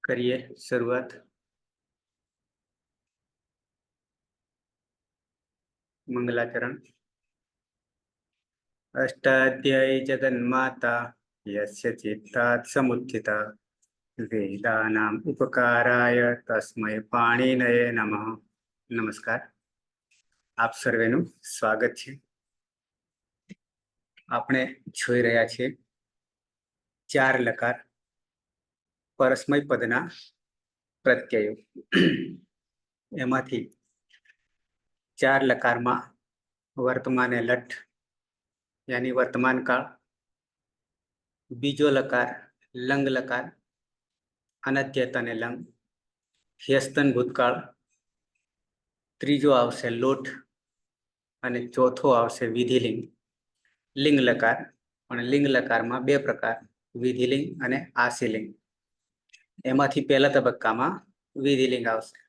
करिए शुरुआत। मंगलाचरण। अष्टाध्यायी जगन्माता यस्य चित्तात् समुत्थिता वेदानाम् उपकाराय तस्मै पाणिनये नमः। नमस्कार, आप सर्वेનું સ્વાગત છે। આપણે જોઈ રહ્યા છીએ ચાર લકાર પરસ્મય પદના પ્રત્યયો। એમાંથી ચાર લકારમાં વર્તમાને લટ यानी वर्तमान काल, बीजो लकार लंग लकार अनद्यत ने लंग, ह्यस्तन भूतकाळ, त्रीजो आवशे लोट अने चौथो आवशे विधिलिंग लिंग लकार। पण लिंग लकार में बे प्रकार, विधिलिंग अने आशीलिंग। एमांथी पहला तबक्कामां विधिलिंग आवशे।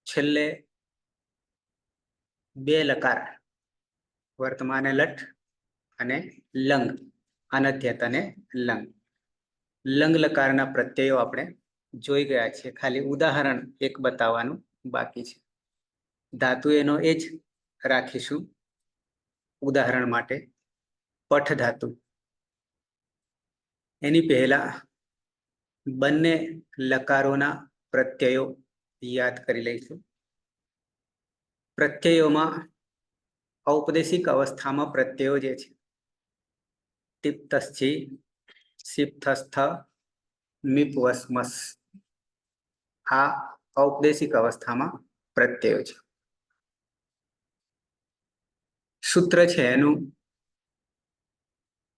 छेल्ले बे लकार वर्तमाने लट अने लंग अनद्यत अने लंग। लंग लकारना प्रत्ययो आपणे जोई गया छे, खाली उदाहरण एक बताववानुं बाकी छे। धातु एनो ए ज राखीशुं उदाहरण माटे। पठ धातु एनी पहेला बंने लकारोना प्रत्ययो याद करी लईशुं। प्रत्ययोमां औपदेशिक अवस्था में प्रत्ययो जे छे टिप्तस्थि, सिप्तस्थ, मिप्वस्मस् आ औपदेशिक अवस्था में प्रत्ययो छे। सूत्र छे एनुं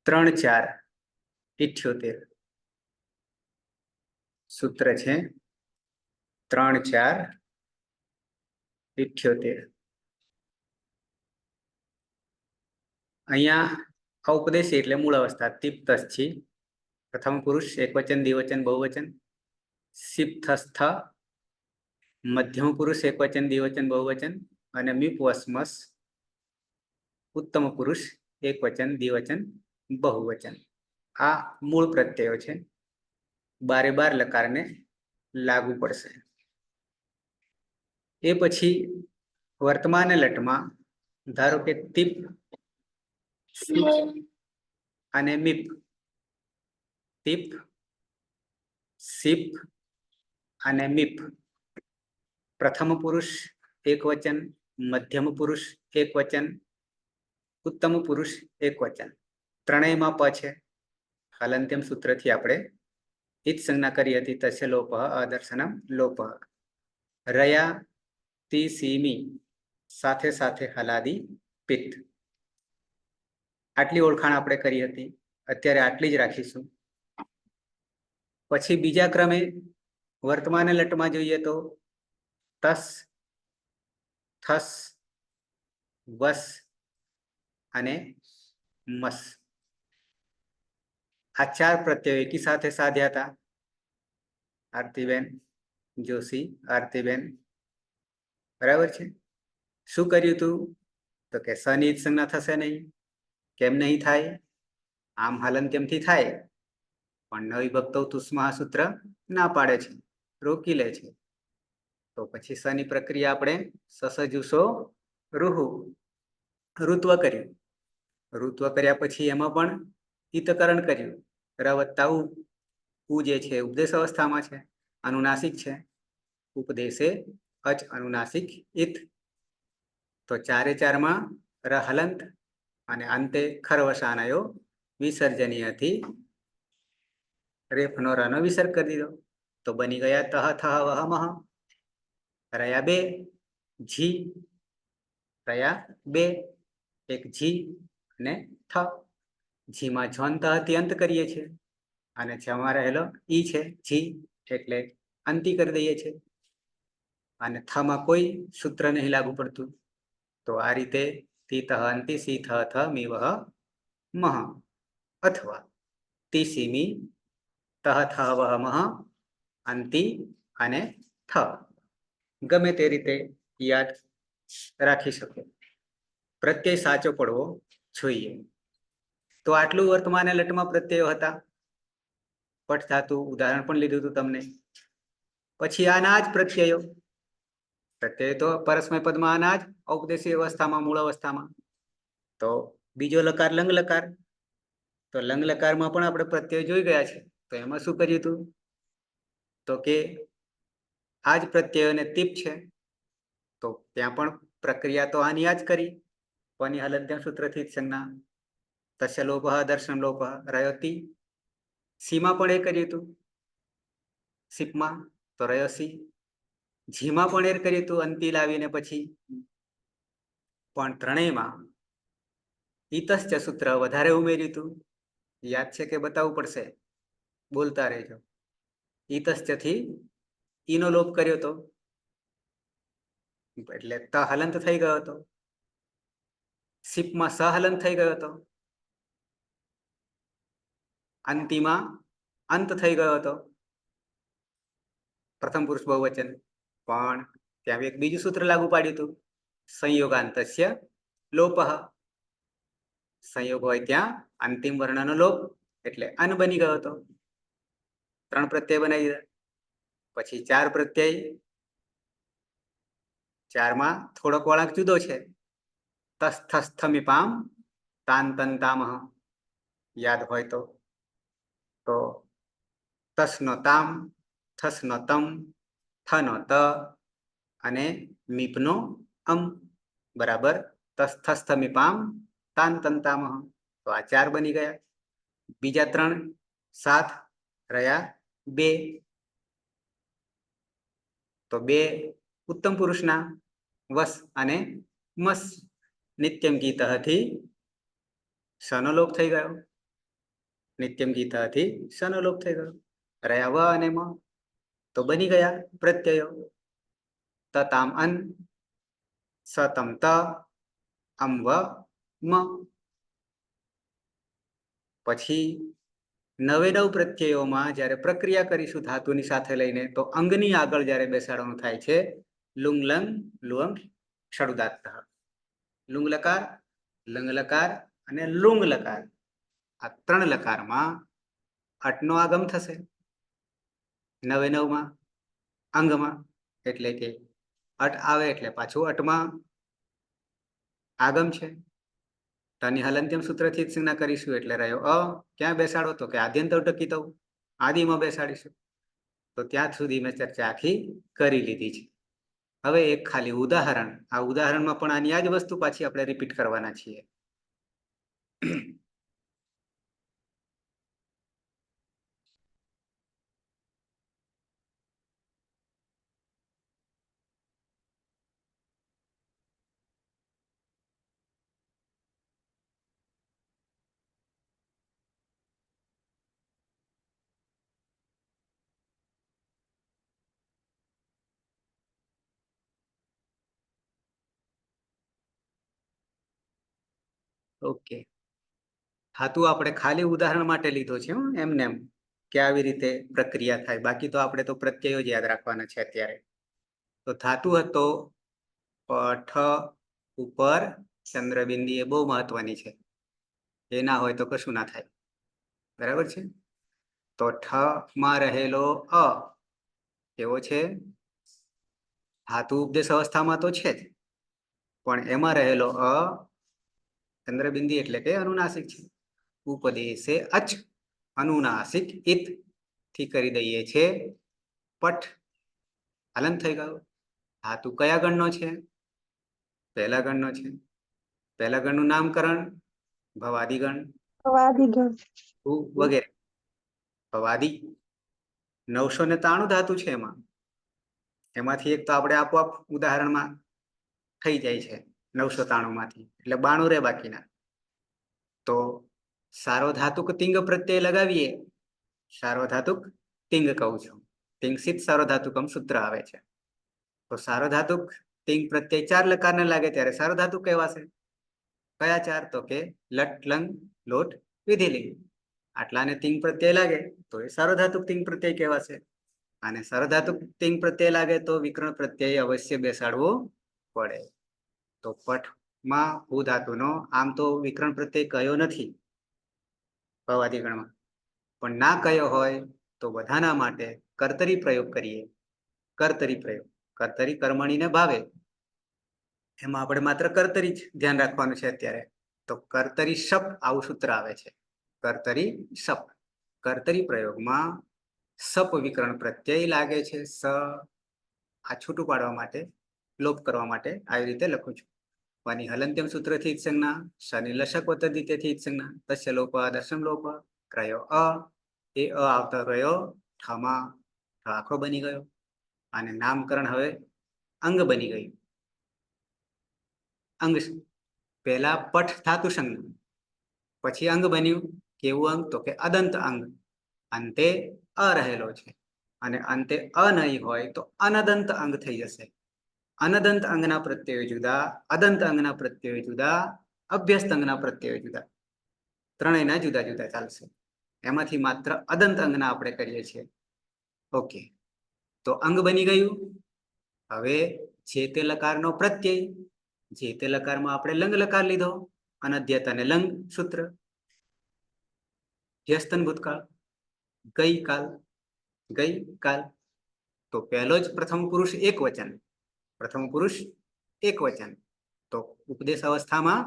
3, 4, 78। सूत्र छे 3, 4, 78। अहींया औपदेशी एटले मूळ अवस्था तिप्तस्थि प्रथम पुरुष एकवचन द्विवचन बहुवचन, सिप्तस्थ मध्यम पुरुष एकवचन द्विवचन बहुवचन अने मिप्वस्मस् उत्तम पुरुष एकवचन द्विवचन बहुवचन। आ मूळ प्रत्ययो छे। 12 लकार ने लागू पड़शे। ए पछी वर्तमान लटमां धारो के तिप अने मिप, तिप सिप अने मिप प्रथम पुरुष एक वचन, मध्यम पुरुष एक वचन, उत्तम पुरुष एक वचन। त्रणेय में प छे। हलंत्यम सूत्र थी आपणे इत संज्ञा करी हती तस्य लोपः अदर्शनम लोपः। रया ती सीमी साथे साथे हलादी पित्त। आटली ओळखाण आपणे करी हती। अत्यारे आटली ज राखीशुं। पछी बीजा क्रमे वर्तमान लटमां जोईए तो तस, थस, वस अने मस। आ चार प्रत्ययो एकी साथे साध्या था। आरतीबेन जोशी, आरतीबेन बराबर छे। शुं कर्युं तुं? तो के सनी संज्ञा थशे नहीं। केम नहीं थाय? आम हलंत्यमथी थाय पण नवी भक्तो तुस्मा सूत्र ना पाड़े छे, रोकी ले छे। तो पछी सनी प्रक्रिया आपणे ससजुसो रुहु ऋत्व कर्युं। ऋत्व कर्या पछी एमां पण ईतकरण कर्युं। र वत्ता उ, उ जे छे उपदेश अवस्था में छे, अनुनासिक छे। उपदेशे अच अनुनासिक इत। तो चारे चार में र हलंत अने अंते खरवसानयो विसर्जनीय थी रेफनो रनो विसर्ग कर दीधो। तो बनी गया तह थह वह मह। रया बे जी, रया बे एक जी ने थ। जी में झंत अंत करीए छे अने छमा रहेलो ई छे जी एटले अंती कर दईए छे अने थ में कोई सूत्र नहीं लागू पड़तुं। तो आ रीते ती तह अंती सी थ थ मी वह मह अथवा ती सी मी तह थ वह मह अंती अने थ गमे ते रीते याद राखी शको। प्रत्यय साचो पड़वो जोईए। तो आटलू वर्तमान लटमां प्रत्ययो हता। પઠ ધાતુ ઉદાહરણ પણ લીધું હતું તમને. પછી આના જ પ્રત્યયો. પ્રત્યય તો પરસ્મય પદમાં આના જ, ઔપદેશિક અવસ્થામાં, મૂળ અવસ્થામાં. તો બીજો લકાર લંગ લકાર. તો લંગ લકારમાં પણ આપણે પ્રત્યય જોઈ ગયા છે. તો એમાં શું કર્યું હતું? તો કે આ જ પ્રત્યયોને તીપ છે. તો ત્યાં પણ પ્રક્રિયા તો આની આ જ કરી. કોની હલંત્યમ સૂત્રથી સંજ્ઞા. તસ્ય લોપઃ દર્શન લોપઃ રયોતી. સીમાં પણ એ કર્યું હતું. સીપમાં તો રહ્યો સી. જીમાં પણ એ કર્યું હતું અંતિ લાવીને પછી. પણ ત્રણેયમાં ઈતશ્ચ સૂત્ર વધારે ઉમેર્યું હતું. યાદ છે કે બતાવવું પડશે? બોલતા રહેજો. ઈતશ્ચ થી ઈનો લોપ કર્યો હતો, એટલે ત હલંત થઈ ગયો હતો. સીપમાં સહલંત થઈ ગયો હતો. અંતિમાં અંત થઈ ગયો હતો. પ્રથમ પુરુષ બહુવચન. પણ ત્યાં એક બીજું સૂત્ર લાગુ પાડ્યું હતું. સંયોગાંતસ્ય લોપઃ. સંયોગ હોય ત્યાં અંતિમ વર્ણનો લોપ, એટલે અન બની ગયો હતો. 3 પ્રત્યય બનાવી દીધા. પછી 4 પ્રત્યય. 4માં થોડોક વળાંક જુદો છે. તસ્થસ્થમિપામ તાંતંતામહ. યાદ હોય તો તસનો તામ, થસનો તમ, થનો ત અને મીપનો અમ બરાબર તસ્થસ્થમિપામ તાંતંતામહ. તો આ 4 બની ગયા. બીજા 3 7 રહ્યા 2. તો 2 ઉત્તમ પુરુષના વસ અને મસ. નિત્યમ ગીતથી સનો લોપ થઈ ગયો. નિત્યમ ગીતથી સનો લોપ થઈ ગયો. રહ્યા વ અને મ. તો બની ગયા પ્રત્યયો. તતામ અન, સતમ ત, અમ વ મ. પછી 9 પ્રત્યયોમાં જ્યારે પ્રક્રિયા કરીશું ધાતુની સાથે લઈને, તો અંગની આગળ જ્યારે બેસાડવાનું થાય છે, લુંગ લંગ લુઅંગ ષડુદાત્ત. લુંગ લકાર, લંગ લકાર અને લુંગ લકાર. આ 3 લકારમાં અટનો આગમ થશે 9 અંગમાં. એટલે કે અટ આવે એટલે પાછું અટમાં આગમ છે. તની હલંત્યમ સૂત્રથી જ સંજ્ઞા કરીશું. એટલે રહ્યો અ. ક્યાં બેસાડો? તો કે આદ્યંત ટકી તો આદિમાં બેસાડીશું. તો ત્યાં સુધી મેં ચર્ચા આખી કરી લીધી છે. હવે એક ખાલી ઉદાહરણ. આ ઉદાહરણમાં પણ આની આ જ વસ્તુ પાછી આપણે રિપીટ કરવાના છીએ. ઓકે. ધાતુ આપણે ખાલી ઉદાહરણ માટે લીધો છે એમને એમ કે આવી રીતે પ્રક્રિયા થાય. બાકી તો આપણે તો પ્રત્યયો જ યાદ રાખવાના છે અત્યારે. તો ધાતુ હતો પઠ ઉપર ચંદ્રબિંદી. એ બહુ મહત્વની છે. એ ના હોય તો કશું ના થાય. બરાબર છે? તો ઠ માં રહેલો અ એવો છે. ધાતુ ઉપદેશ અવસ્થામાં તો છે જ, પણ એમાં રહેલો અ ચંદ્રબિંદી એટલે કે અનુનાસિક છે. ઉપદેશે અચ, અનુનાસિક ઇત થી કરી દઈએ છે પઠ. હલન થઈ ગયો. ધાતુ કયા ગણનો છે? પહેલા ગણનો છે. પહેલા ગણનું નામકરણ ભવાદિગણ વગેરે. ભવાદી 993 ધાતુ છે. એમાંથી એક તો આપણે આપોઆપ ઉદાહરણમાં થઈ જાય છે 993 માંથી. એટલે 92 રે બાકીના. તો સાર્વધાતુક તિંગ પ્રત્યય લગાવીએ. સાર્વધાતુક તિંગ કહું છું. તિંગસિત સાર્વધાતુકમ સૂત્ર આવે છે. તો સાર્વધાતુક તિંગ પ્રત્યય 4 લકારને લાગે ત્યારે સાર્વધાતુક કહેવાશે. કયા 4? તો કે લટ લંગ લોટ વિધિલિંગ. આટલાને તિંગ પ્રત્યય લાગે તો એ સાર્વધાતુક તિંગ પ્રત્યય કહેવાશે. અને સાર્વધાતુક તિંગ પ્રત્યય લાગે તો વિકર્ણ પ્રત્યય અવશ્ય બેસાડવો પડે. તો પઠમાં ભૂ ધાતુનો આમ તો વિકર્ણ પ્રત્યય કયો નથી ભવાદિગણમાં, પણ ના કયો હોય તો બધાના માટે કર્તરી પ્રયોગ કરીએ. કર્તરી પ્રયોગ, કર્તરી કર્મણીને ભાવે, એમાં આપણે માત્ર કર્તરી જ ધ્યાન રાખવાનું છે અત્યારે. તો કર્તરી શપ આવું સૂત્ર આવે છે. કર્તરી શપ, કર્તરી પ્રયોગમાં સપ વિકરણ પ્રત્યય લાગે છે. સ આ છૂટું પાડવા માટે, લોપ કરવા માટે આવી રીતે લખું છું. વાની હલંત્યમ સૂત્રથી સંજ્ઞા, શનિ લશક પદ્ધતિથી સંજ્ઞા, તસ્ય લોપ દર્શન લોપ, ક્રયો અ, એ અ આવતો રહ્યો ઠમાં, ઠ આખો બની ગયો. અને નામકરણ હવે અંગ બની ગયું. અંગ પહેલા પઠ ધાતુ સંજ્ઞા, પછી અંગ બન્યું. કેવું અંગ? તો કે અદંત અંગ. અંતે અ રહેલો છે અને અંતે અ નહીં હોય તો અનદંત અંગ થઈ જશે. અનદંત અંગના પ્રત્યયો જુદા, અદંત અંગના પ્રત્યયો જુદા, અભ્યસ્ત અંગના પ્રત્યયો જુદા. ત્રણેયના જુદા જુદા ચાલશે. એમાંથી માત્ર અદંત અંગના આપણે કરીએ છીએ. ઓકે, તો અંગ બની ગયું. હવે જે તે લકારનો પ્રત્યય, જે તે લકારમાં આપણે લંગ લકાર લીધો, અનદ્યત અને લંગ સૂત્ર. વ્યસ્તન ભૂતકાળ, ગઈકાલ, ગઈકાલ. તો પહેલો જ પ્રથમ પુરુષ એક વચન, પ્રથમ પુરુષ એક વચન. તો ઉપદેશ અવસ્થામાં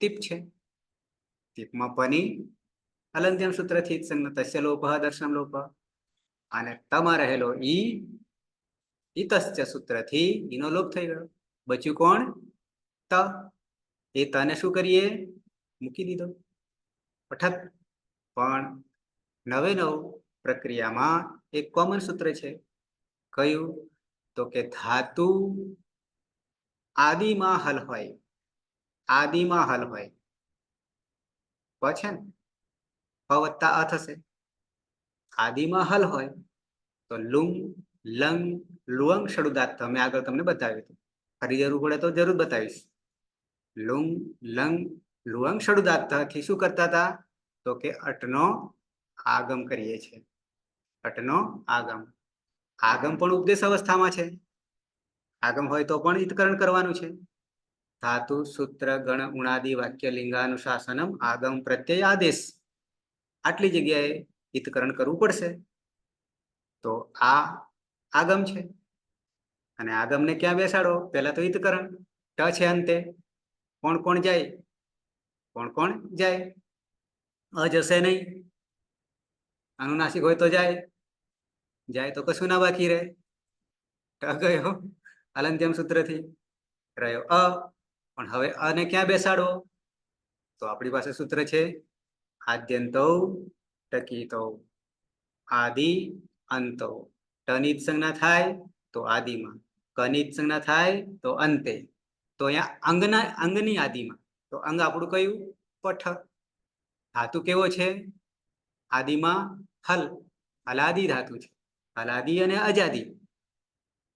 ટીપ છે. ટીપમાં પની હલંત્યમ સૂત્રથી સંજ્ઞા, તસ્ય લોપ દર્શન લોપ. અને તમાં રહેલો ઈ, ઈતસ્ય સૂત્રથી ઈનો લોપ થઈ ગયો. બચ્યું કોણ? ત. એ તને શું કરીએ? મૂકી દીધો પઠત. પણ નવે નવ પ્રક્રિયામાં એક કોમન સૂત્ર છે. કયું? તો કે ધાતુ આદિમાં હલ હોય, આદિમાં હલ હોય પછી પ વત્તા અ થશે. આદિમાં હલ હોય તો લુંગ, લંગ, લુઅંગ શરૂદાત. મેં આગળ તમને બતાવ્યું હતું. ફરી જરૂર પડે તો જરૂર બતાવીશ. લુંગ, લંગ, લુઅંગ શરૂદાતથી શું કરતા હતા? તો કે અટનો આગમ કરીએ છીએ. અટનો આગમ. આગમ પણ ઉપદેશ અવસ્થામાં છે. આગમ હોય તો પણ હિતકરણ કરવાનું છે. ધાતુ સૂત્ર ગણ ઉણાદિ વાક્ય લિંગાનુશાસનમ આગમ પ્રત્યય આદેશ. આટલી જગ્યાએ હિતકરણ કરવું પડશે. તો આ આગમ છે. અને આગમને ક્યાં બેસાડો? પહેલા તો હિતકરણ. ટ છે અંતે. કોણ કોણ જાય? કોણ કોણ જાય? અ જશે નહીં. અનુનાસિક હોય તો જાય, જાય તો કશું ના બાકી રહે. ટ ગયો હલંત્યમ સૂત્રથી, રહ્યો અ. પણ હવે અને ક્યાં બેસાડવો? તો આપણી પાસે સૂત્ર છે આદ્યંતો ટકીતો આદિ અંતો. ટની સંજ્ઞા થાય તો આદિમાં, કની સંજ્ઞા થાય તો અંતે. તો અહીંયા અંગની આદિમાં. તો અંગ આપણું કયું? પઠ. ધાતુ કેવો છે? આદિમાં હલ, હલાદી ધાતુ છે. હલાદી અને અજાદી.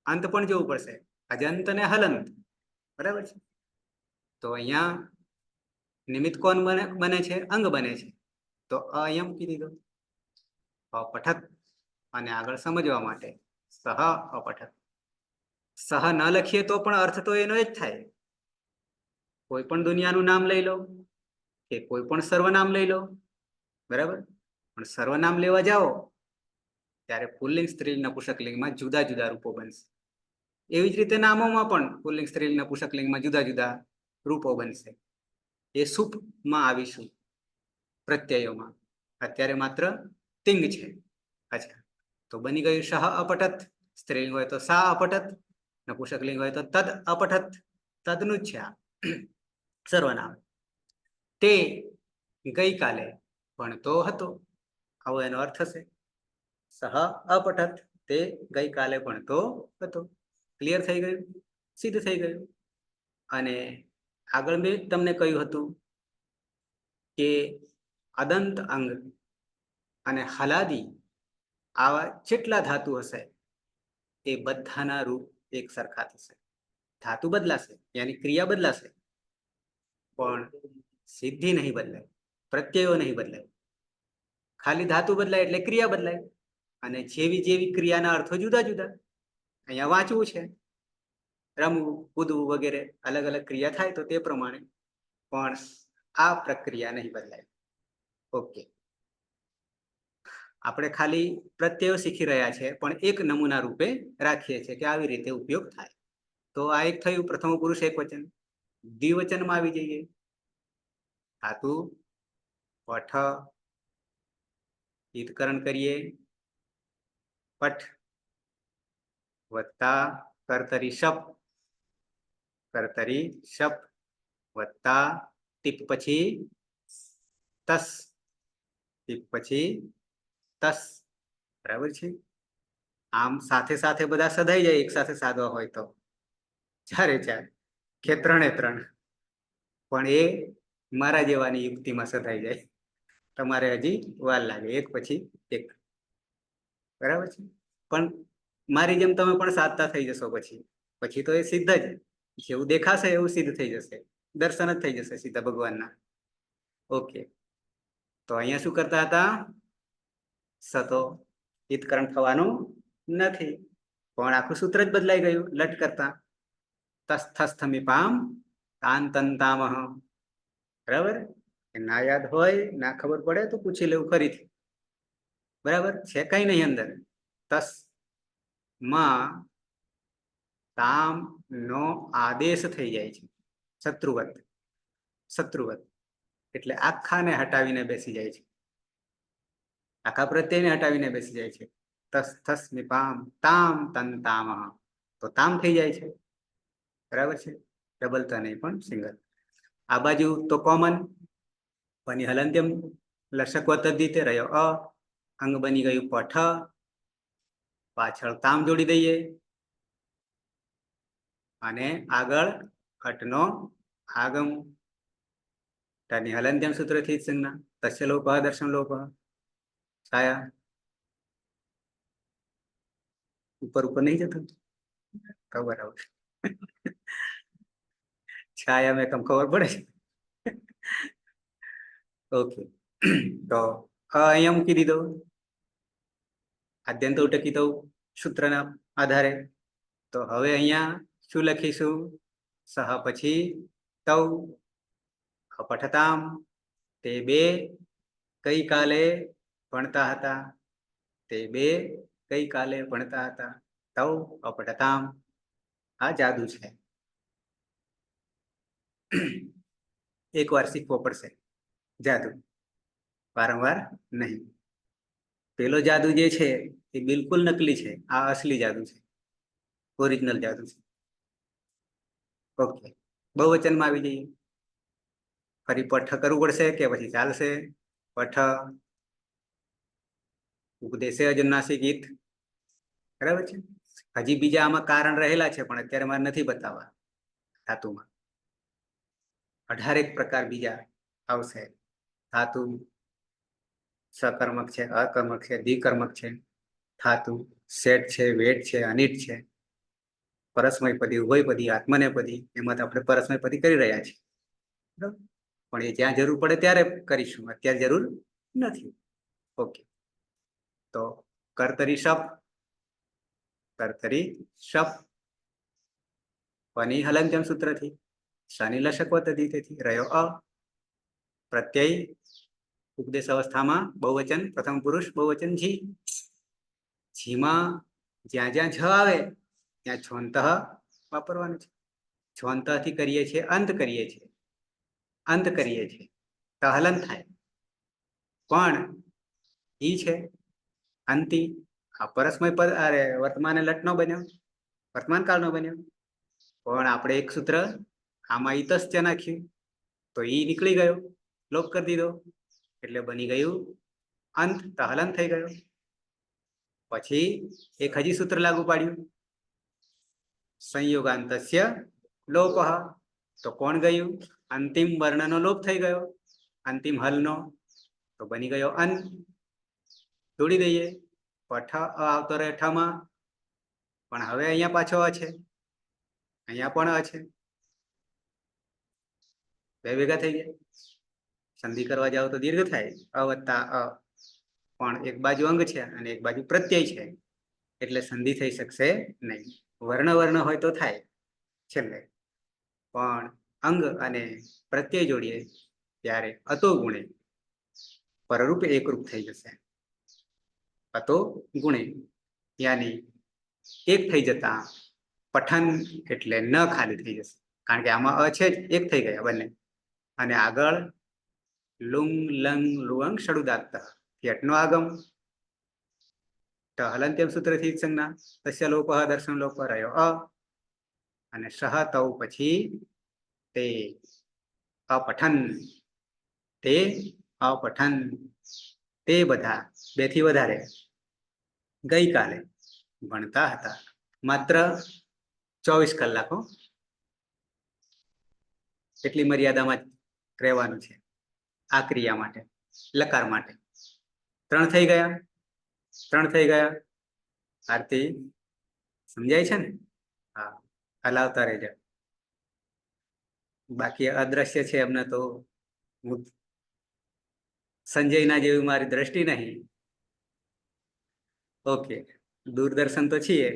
અંત પણ જોવું પડશે. અજંત અને હલંત. બરાબર છે. તો અહીંયા નિમિત્ત કોણ બને છે? અંગ બને છે. તો અહીંયા મૂકી દીધો અપઠક. અને આગળ સમજવા માટે સહ અપઠક. સહ ન લખીએ તો પણ અર્થ તો એનો જ થાય. કોઈ પણ દુનિયાનું નામ લઈ લો કે કોઈ પણ સર્વનામ લઈ લો, બરાબર. પણ સર્વનામ લેવા જાઓ ત્યારે પુલ્લિંગ સ્ત્રીલિંગ નપુંસકલિંગમાં જુદા જુદા રૂપો બનશે. એવી જ રીતે નામોમાં પણ પુલ્લિંગ સ્ત્રીલિંગ નપુંસકલિંગમાં જુદા જુદા રૂપો બનશે. એ સૂપમાં આવીશું પ્રત્યયોમાં. અત્યારે માત્ર તિંગ છે. અચ્છા, તો બની ગયું સહ અપઠત. સ્ત્રીલિંગ હોય તો સા અપઠત, નપુંસકલિંગ હોય તો તદ અપઠત. તદનું જ છે આ સર્વનામ. તે ગઈકાલે ભણતો હતો, આવો એનો અર્થ થશે. સહ અપઠત, તે ગઈકાલે ભણતો હતો. ક્લિયર થઈ ગયું? સિદ્ધ થઈ ગયું. અને આગળ મેં તમને કહ્યું હતું કે અદંત અંગ અને હલાદી આવા જેટલા ધાતુ હશે એ બધાના રૂપ એક સરખા થશે. ધાતુ બદલાશે, યાની ક્રિયા બદલાશે, પણ સિદ્ધિ નહીં બદલાય, પ્રત્યયો નહીં બદલાય. ખાલી ધાતુ બદલાય એટલે ક્રિયા બદલાય. અને જેવી જેવી ક્રિયાના અર્થો જુદા જુદા. અહીંયા વાંચવું છે, રમવું, કૂદવું વગેરે અલગ અલગ ક્રિયા થાય તો તે પ્રમાણે. પણ આ પ્રક્રિયા નહીં બદલાય. ઓકે, આપણે ખાલી પ્રત્યયો શીખી રહ્યા છે, પણ એક નમૂના રૂપે રાખીએ છીએ કે આવી રીતે ઉપયોગ થાય. તો આ એક થયું પ્રથમ પુરુષ એકવચન. દ્વિવચનમાં આવી જઈએ. ધાતુ પઠ, ઈદકરણ કરીએ પઠ વત્તા કર્તરી શપ, કર્તરી શપ વત્તા ટીપ પછી તસ, ટીપ પછી તસ. બરાબર છે. આમ સાથે સાથે બધા સધાઈ જાય એક સાથે સાધવા હોય તો, ચારે ચાર કે ત્રણે ત્રણ. પણ એ મારા જેવાની યુક્તિમાં સધાઈ જાય, તમારે હજી વાર લાગે, એક પછી એક. બરાબર છે. પણ મારી જેમ તમે પણ સાધતા થઈ જશો પછી તો એ સિદ્ધ જ, જેવું દેખાશે એવું સિદ્ધ થઈ જશે, દર્શન જ થઈ જશે સીધા ભગવાનના. ઓકે, તો અહીંયા શું કરતા હતા? સતો હિતકરણ થવાનું નથી, પણ આખું સૂત્ર જ બદલાઈ ગયું. લટ કરતા તસ્થસ્થમિપામ તાંતંતામહ. બરાબર? ના યાદ હોય, ના ખબર પડે તો પૂછી લેવું ફરીથી. બરાબર છે? કઈ નહીં અંદર. તસ માં તામ નો આદેશ થઈ જાય છે, શત્રુવત. શત્રુવત એટલે આખાને હટાવીને બેસી જાય છે, આખા પ્રત્યયને હટાવીને બેસી જાય છે. તસ થસ મિપામ તામ તંતામહ, તો તામ થઈ જાય છે. બરાબર છે? ડબલ તો નહીં પણ સિંગલ. આ બાજુ તો કોમન, બની હલંત્યમ લશક વતદિતે રહ્યો અ, અંગ બની ગયું પઠ, પાછળ તામ જોડી દઈએ અને આગળ ઘટનો આગમ. તાની હલંત્યમ સૂત્રથી જ સંજ્ઞા. તસ્ય લોપઃ દર્શન લોપઃ. છાયા ઉપર નહીં જતું? ખબર આવે છાયા મેં કમ ખબર પડે છે. ઓકે, તો અહીંયા મૂકી દીધો આદ્યંત ઉટકિત સૂત્રના આધારે. તો હવે અહીંયા શું લખીશું? સહ પછી તૌ અપઠતામ, તે બે ગઈકાલે ભણતા હતા. તે બે ગઈકાલે ભણતા હતા. તૌ અપઠતામ, આ જાદુ છે. એક વાર શીખવો પડશે જાદુ, વારંવાર નહીં. પેલો જાદુ જે છે એ બિલકુલ નકલી છે, આ અસલી જાદુ છે, ઓરિજિનલ જાદુ છે. ઓકે, બહુવચનમાં આવી જઈએ. ફરી પઠ કરવું પડશે કે પછી ચાલશે? પઠ ઉપદેશે અજન્નાસી ગીત. બરાબર છે? હજી બીજા આમાં કારણ રહેલા છે, પણ અત્યારે મારે નથી બતાવવા. ધાતુમાં 18 પ્રકાર બીજા આવશે. ધાતુ સકર્મક છે, અકર્મક છે, દ્વિકર્મક છે. ધાતુ સેટ છે, વેટ છે, અનિટ છે, પરસ્મયપદી, ઉભયપદી, આત્મનેપદી. એમાં તો આપણે પરસ્મયપદી કરી રહ્યા છીએ. બરાબર? પણ એ જ્યાં જરૂર પડે ત્યારે કરીશું, અત્યારે જરૂર નથી. ઓકે, તો કર્તરી શપ, કર્તરી શપ પની હલંત્યમ સૂત્રથી, શનિ લશક વતદિતેથી રહ્યો અ. પ્રત્યય ઉપદેશ અવસ્થામાં બહુવચન, પ્રથમ પુરુષ બહુવચન જી. જીમાં જ્યાં જ્યાં જ આવે ત્યાં છોંતઃ વાપરવાનું છે. છોંતઃથી કરીએ છીએ અંત કરીએ છીએ, અંત કરીએ છીએ તો હલન થાય. પણ ઈ છે અંતિ. આ પરસ્મય પદ, અરે વર્તમાન લટ નો બન્યો, વર્તમાન કાળ નો બન્યો. પણ આપણે એક સૂત્ર આમાં ઈતસ્ય નાખ્યું તો ઈ નીકળી ગયો, લોપ કરી દીધો, એટલે બની ગયું અંત, તો હલન થઈ ગયો. પછી એક હજી સૂત્ર લાગુ પાડ્યું, સંયોગાંતસ્ય લોપઃ. તો કોણ ગયું? અંતિમ વર્ણનો લોપ થઈ ગયો, અંતિમ હલનો, તો બની ગયો અંત. જોડી દઈએ. પઠ આવતો રહે ઠમાં, પણ હવે અહીંયા પાછો અ છે, અહીંયા પણ અ છે, બે ભેગા થઈ ગયા. સંધિ કરવા જાવ તો દીર્ઘ થાય, અ વત્તા અ. પણ એક બાજુ અંગ છે અને એક બાજુ પ્રત્યય છે, એટલે સંધિ થઈ શકશે નહીં. વર્ણ હોય તો થાય છેલ્લે, પણ અંગ અને પ્રત્યય જોડીએ ત્યારે અતો ગુણે પરરૂપ એકરૂપ થઈ જશે. અતો ગુણે યાની એક થઈ જતા પઠન એટલે ન ખાલી થઈ જશે, કારણ કે આમાં અ છે જ, એક થઈ ગયા બંને. અને આગળ લુંગ લંગ લુઅંગ ષડુદાત્ત યટનો આગમ હલંત્યમ સૂત્રથી સંજ્ઞા તસ્ય લોપ દર્શન લોપ રહ્યો અ, અને સહ તવ પછી તે અપઠન, તે અપઠન, તે બધા બે થી વધારે ગઈકાલે ભણતા હતા. માત્ર 24 કલાકો એટલી મર્યાદામાં જ રહેવાનું છે આ ક્રિયા માટે, લકાર માટે. 3 થઈ ગયા, 3 થઈ ગયા. આરતી સમજાય છે ને? હા, હલાવતા રહેજો. બાકી અદ્રશ્ય છે એમને તો સંજયના જેવી મારી દ્રષ્ટિ નહીં. ઓકે, દૂરદર્શન તો છીએ.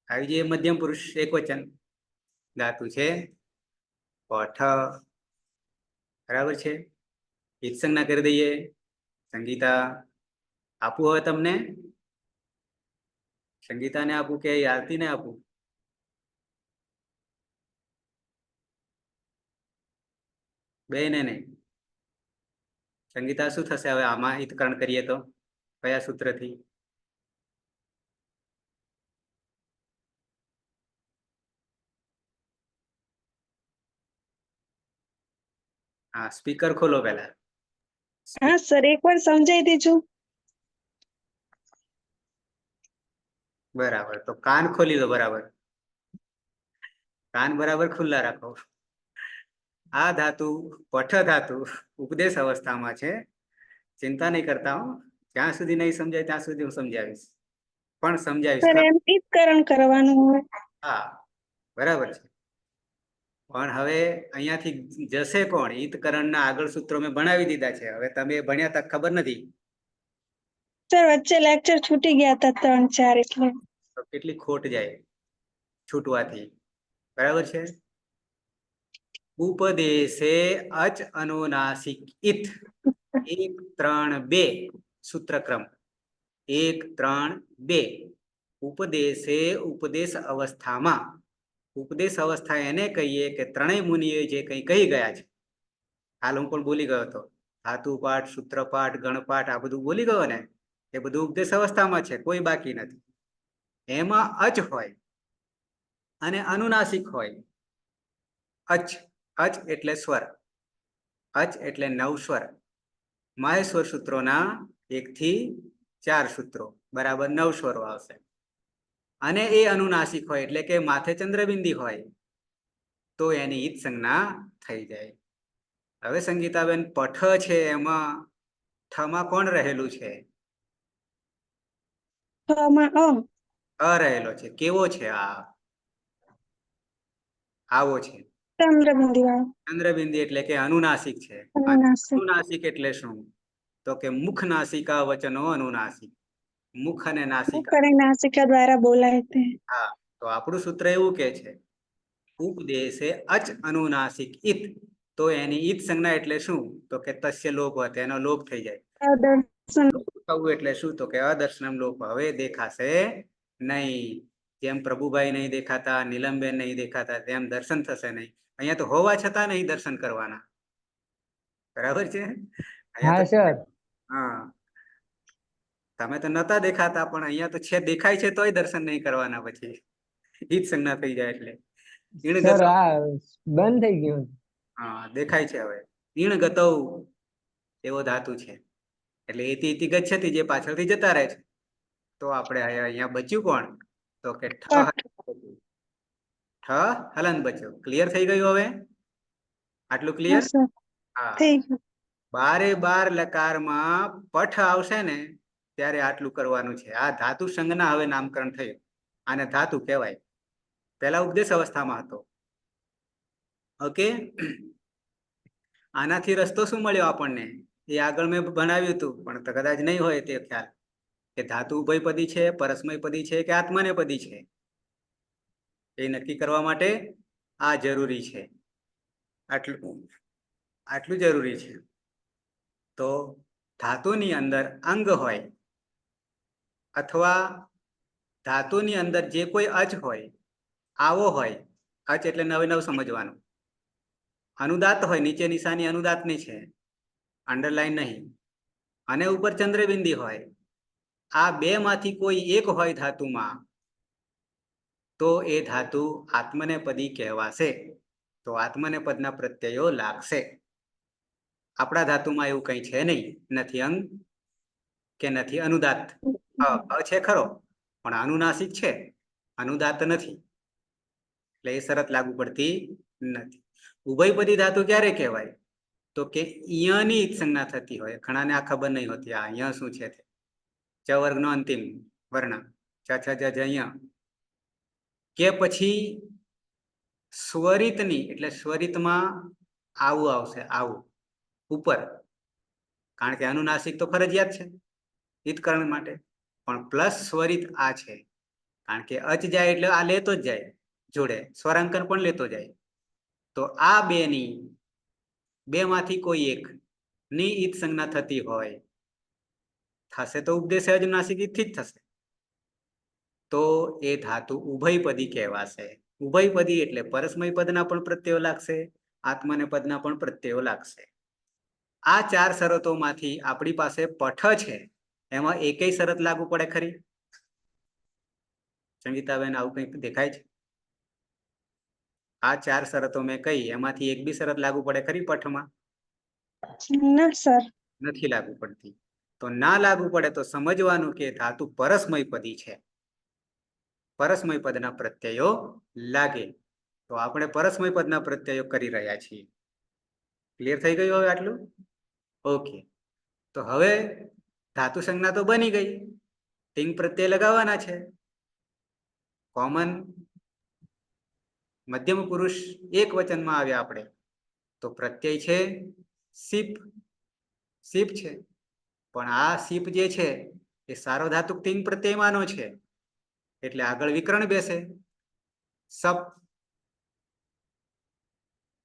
આવી જે મધ્યમ પુરુષ એક વચન ધાતુ છે પઠ, બરાબર છે. એક સંજ્ઞા કરી દઈએ. સંગીતા આપવું હોય તમને? સંગીતાને આપું કે આરતીને આપું? બે ને નહીં. સંગીતા શું થશે હવે આમાં હિતકરણ કરીએ તો? કયા સૂત્રથી? હા, સ્પીકર ખોલો પહેલા. હા સર, એકવાર સમજાઈ દેજો. બરાબર, તો કાન ખોલી લો. બરાબર, કાન બરાબર ખુલ્લા રાખો. આ ધાતુ પઠ ધાતુ ઉપદેશ અવસ્થામાં છે. ચિંતા નહીં કરતા હો, જ્યાં સુધી નહીં સમજાય ત્યાં સુધી હું સમજાવીશ, પણ સમજાવીશ. સર એમ હિતકરણ કરવાનું હોય. હા, બરાબર છે. પણ હવે અહીંયાથી જશે કોણ? હિતકરણના આગળ સૂત્રો મેં ભણાવી દીધા છે. હવે તમે ભણ્યા તક ખબર નથી. સર વચ્ચે લેક્ચર છૂટી ગયા હતા 3-4 એટલે. તો કેટલી ખોટ જાય છૂટવાથી, બરાબર છે. ઉપદેશે અચ અનુનાસિક ઇત 1 3 2 સૂત્રક્રમ 1 3 2. ઉપદેશે ઉપદેશ અવસ્થામાં, ઉપદેશ અવસ્થા એને કહીએ કે ત્રણેય મુનિએ જે કંઈ કહી ગયા છે. હાલ હું પણ બોલી ગયો હતો. ધાતુ પાઠ, સૂત્રપાઠ, ગણપાઠ, આ બધું બોલી ગયો ને, એ બધું ઉપદેશ અવસ્થામાં છે, કોઈ બાકી નથી. એમાં અચ હોય અને અનુનાસિક હોય. અચ, અચ એટલે સ્વર, અચ એટલે 9 સ્વર. માહેશ્વર સૂત્રોના 1 થી 4 સૂત્રો, બરાબર 9 સ્વરો આવશે. અને એ અનુનાસિક હોય એટલે કે માથે ચંદ્રબિંદી હોય તો એની હિત સંજ્ઞા થઈ જાય. હવે સંગીતાબેન, પઠ છે એમાં ઠમાં કોણ રહેલું છે? અ રહેલો છે. કેવો છે આ? આવો છે ચંદ્રબિંદી વાળો. ચંદ્રબિંદી એટલે કે અનુનાસિક છે. અનુનાસિક. અનુનાસિક એટલે શું? તો કે મુખ નાસિકા વચનો અનુનાસિક. મુખ અને નાસિકા, મુખ અને નાસિકા દ્વારા બોલાય તે. હા, તો આપણું સૂત્ર એવું કે છે ઉપદેશે અચ અનુનાસિક ઇત, તો એની ઈત સંજ્ઞા એટલે શું? તો કે તસ્ય લોપ હોય, એનો લોપ થઈ જાય. દર્શન. લોપ થવું એટલે શું? તો કે અદર્શનમ લોપ, હવે દેખાશે નહીં. જેમ પ્રભુભાઈ નહીં દેખાતા, નીલમબેન નહીં દેખાતા, તેમ દર્શન થશે નહીં. અહીંયા તો હોવા છતાં નહીં દર્શન કરવાના, બરાબર છે. અહીંયા તો હા, તમે તો નતા દેખાતા, પણ અહીંયા તો છે, દેખાય છે તોય દર્શન નહીં કરવાના. પછી ઈજ સંજ્ઞા થઈ જાય એટલે સર આ બંધ થઈ ગયું. હા, દેખાય છે હવે. ઈણ ગતૌ એવો ધાતુ છે એટલે એથી ઇતિ ગચ્છતિ, જે પાછળથી જતા રહે છે. તો આપણે અહીંયા બચ્યું કોણ? તો કે ઠ હલન બચ્યો. ક્લિયર થઈ ગયું હવે? આટલું ક્લિયર? હા. થઈ ગયું. 12 લકારમાં પઠ આવશે ને ત્યારે આટલું કરવાનું છે. આ ધાતુ સંજ્ઞા હવે નામકરણ થયું, આને ધાતુ કહેવાય. પહેલા ઉપદેશ અવસ્થામાં હતો. ઓકે, આનાથી રસ્તો શું મળ્યો આપણને? એ આગળ મેં ભણાવ્યું હતું, પણ કદાચ નહીં હોય તે ખ્યાલ, કે ધાતુ ઉભયપદી છે, પરસ્મયપદી છે કે આત્મનેપદી છે, એ નક્કી કરવા માટે આ જરૂરી છે. આટલું જરૂરી છે. તો ધાતુની અંદર અંગ હોય અથવા ધાતુની અંદર જે કોઈ અચ હોય આવો હોય, અચ એટલે નવે નવ સમજવાનું, અનુદાત હોય, નીચે નિશાની અનુદાતની છે, અંડરલાઈન નહીં, અને ઉપર ચંદ્રબિંદી હોય, આ બે માંથી કોઈ એક હોય ધાતુમાં, તો એ ધાતુ આત્મનેપદી કહેવાશે. તો આત્મનેપદના પ્રત્યયો લાગશે. આપણા ધાતુમાં એવું કંઈ છે નહીં, નથી અંગ કે નથી અનુદાત. છે ખરો, પણ અનુનાસિક છે, અનુદાત નથી, એટલે એ શરત લાગુ પડતી નથી. ઉભયપદી ધાતુ ક્યારે કહેવાય? તો કે ઈયની સંજ્ઞા થતી હોય. ઘણાને આ ખબર નહીં હોતી, આ ય શું છે તે. ચ વર્ગનો અંતિમ વર્ણ ચ છ જ ય, કે પછી સ્વરિતની, એટલે સ્વરિતમાં આવું આવશે, આવું ઉપર, કારણ કે અનુનાસિક તો ફરજિયાત છે ઈતકરણ માટે, પણ પ્લસ સ્વરિત આ છે, કારણ કે અચ જાય એટલે આ લેતો જ જાય, જોડે સ્વરાંકન પણ લેતો જાય. તો આ બે માંથી કોઈ એક ની ઈત સંજ્ઞા થતી હોય, થશે તો ઉપદેશ અનુનાસિક ઈતથી જ થશે, તો એ ધાતુ ઉભયપદી કહેવાશે. ઉભયપદી એટલે પરસ્મય પદના પણ પ્રત્યયો લાગશે, આત્મને પદના પણ પ્રત્યયો લાગશે. આ ચાર શરતોમાંથી આપણી પાસે પઠ છે, એમાં એકેય શરત લાગુ પડે ખરી? સંગીતાબેન, આવું કંઈક દેખાય છે? આ ચાર શરતો મેં કહી, એમાંથી એક બી શરત લાગુ પડે ખરી પઠમાં? ના સર. નથી લાગુ પડતી. તો ના લાગુ પડે તો સમજવાનું કે ધાતુ પરસ્મય પદી છે, પરસ્મય પદના પ્રત્યયો લાગે. તો આપણે પરસ્મય પદના પ્રત્યયો કરી રહ્યા છીએ. ક્લિયર થઈ ગયું હવે આટલું? ઓકે. તો હવે ધાતુ સંજ્ઞા તો બની ગઈ, તિંગ પ્રત્યય લગાવવાના છે. કોમન મધ્યમ પુરુષ એક વચનમાં આવ્યા આપણે, તો પ્રત્યય છે સીપ, સીપ છે. પણ આ સીપ જે છે એ સાર્વધાતુક તિંગ પ્રત્યયમાંનો છે, એટલે આગળ વિકરણ બેસે, સપ,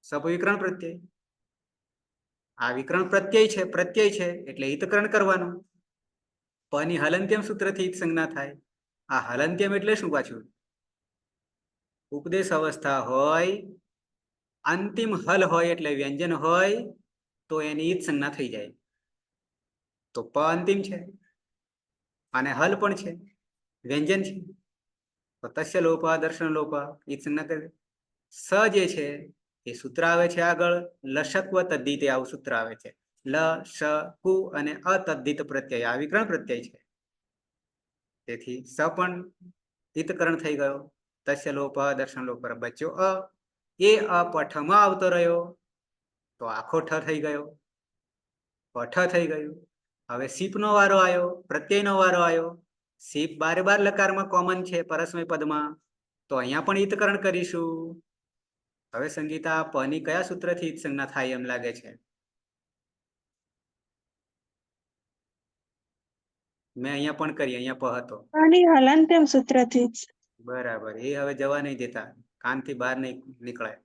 સપ વિકરણ પ્રત્યય. આ વિકરણ પ્રત્યય છે એટલે હિતકરણ કરવાનું. પની હલંત્યમ સૂત્રથી હિત સંજ્ઞા થાય. આ હલંત્યમ એટલે શું પાછું? ઉપદેશ અવસ્થા હોય, અંતિમ હલ હોય એટલે વ્યંજન હોય, તો એની હિત સંજ્ઞા થઈ જાય. તો પ અંતિમ છે અને હલ પણ છે, વ્યંજન છે, તો તસ્ય લોપ દર્શન લોપ હિત સંજ્ઞા કરે. સ જે છે એ સૂત્ર આવે છે આગળ, લશક્વ તદ્ધિતે આવું સૂત્ર આવે છે. લ, શ, કુ અને અતદ્ધિત પ્રત્યય આ વિકરણ પ્રત્યય છે, તેથી સ પણ હિતકરણ થઈ ગયો. તસ્ય લોપ દર્શન લોપ બચ્યો અ, એ પઠમાં આવતો રહ્યો તો આખો ઠ થઈ ગયો, પઠ થઈ ગયું. હવે સીપનો વારો આવ્યો, પ્રત્યયનો વારો આવ્યો. સીપ બારે બાર લકારમાં કોમન છે પરસ્મય પદમાં, તો અહીંયા પણ હિતકરણ કરીશું. હવે સંગીતા, પની કયા સૂત્રથી હિત સંજ્ઞા થાય એમ લાગે છે? મેં અહીંયા પણ કરી, અહીંયા પ હતો. આની હલંત્યમ સૂત્રથી જ. બરાબર, એ હવે જવા નહીં દેતા, કાનથી બહાર નહીં નીકળાય.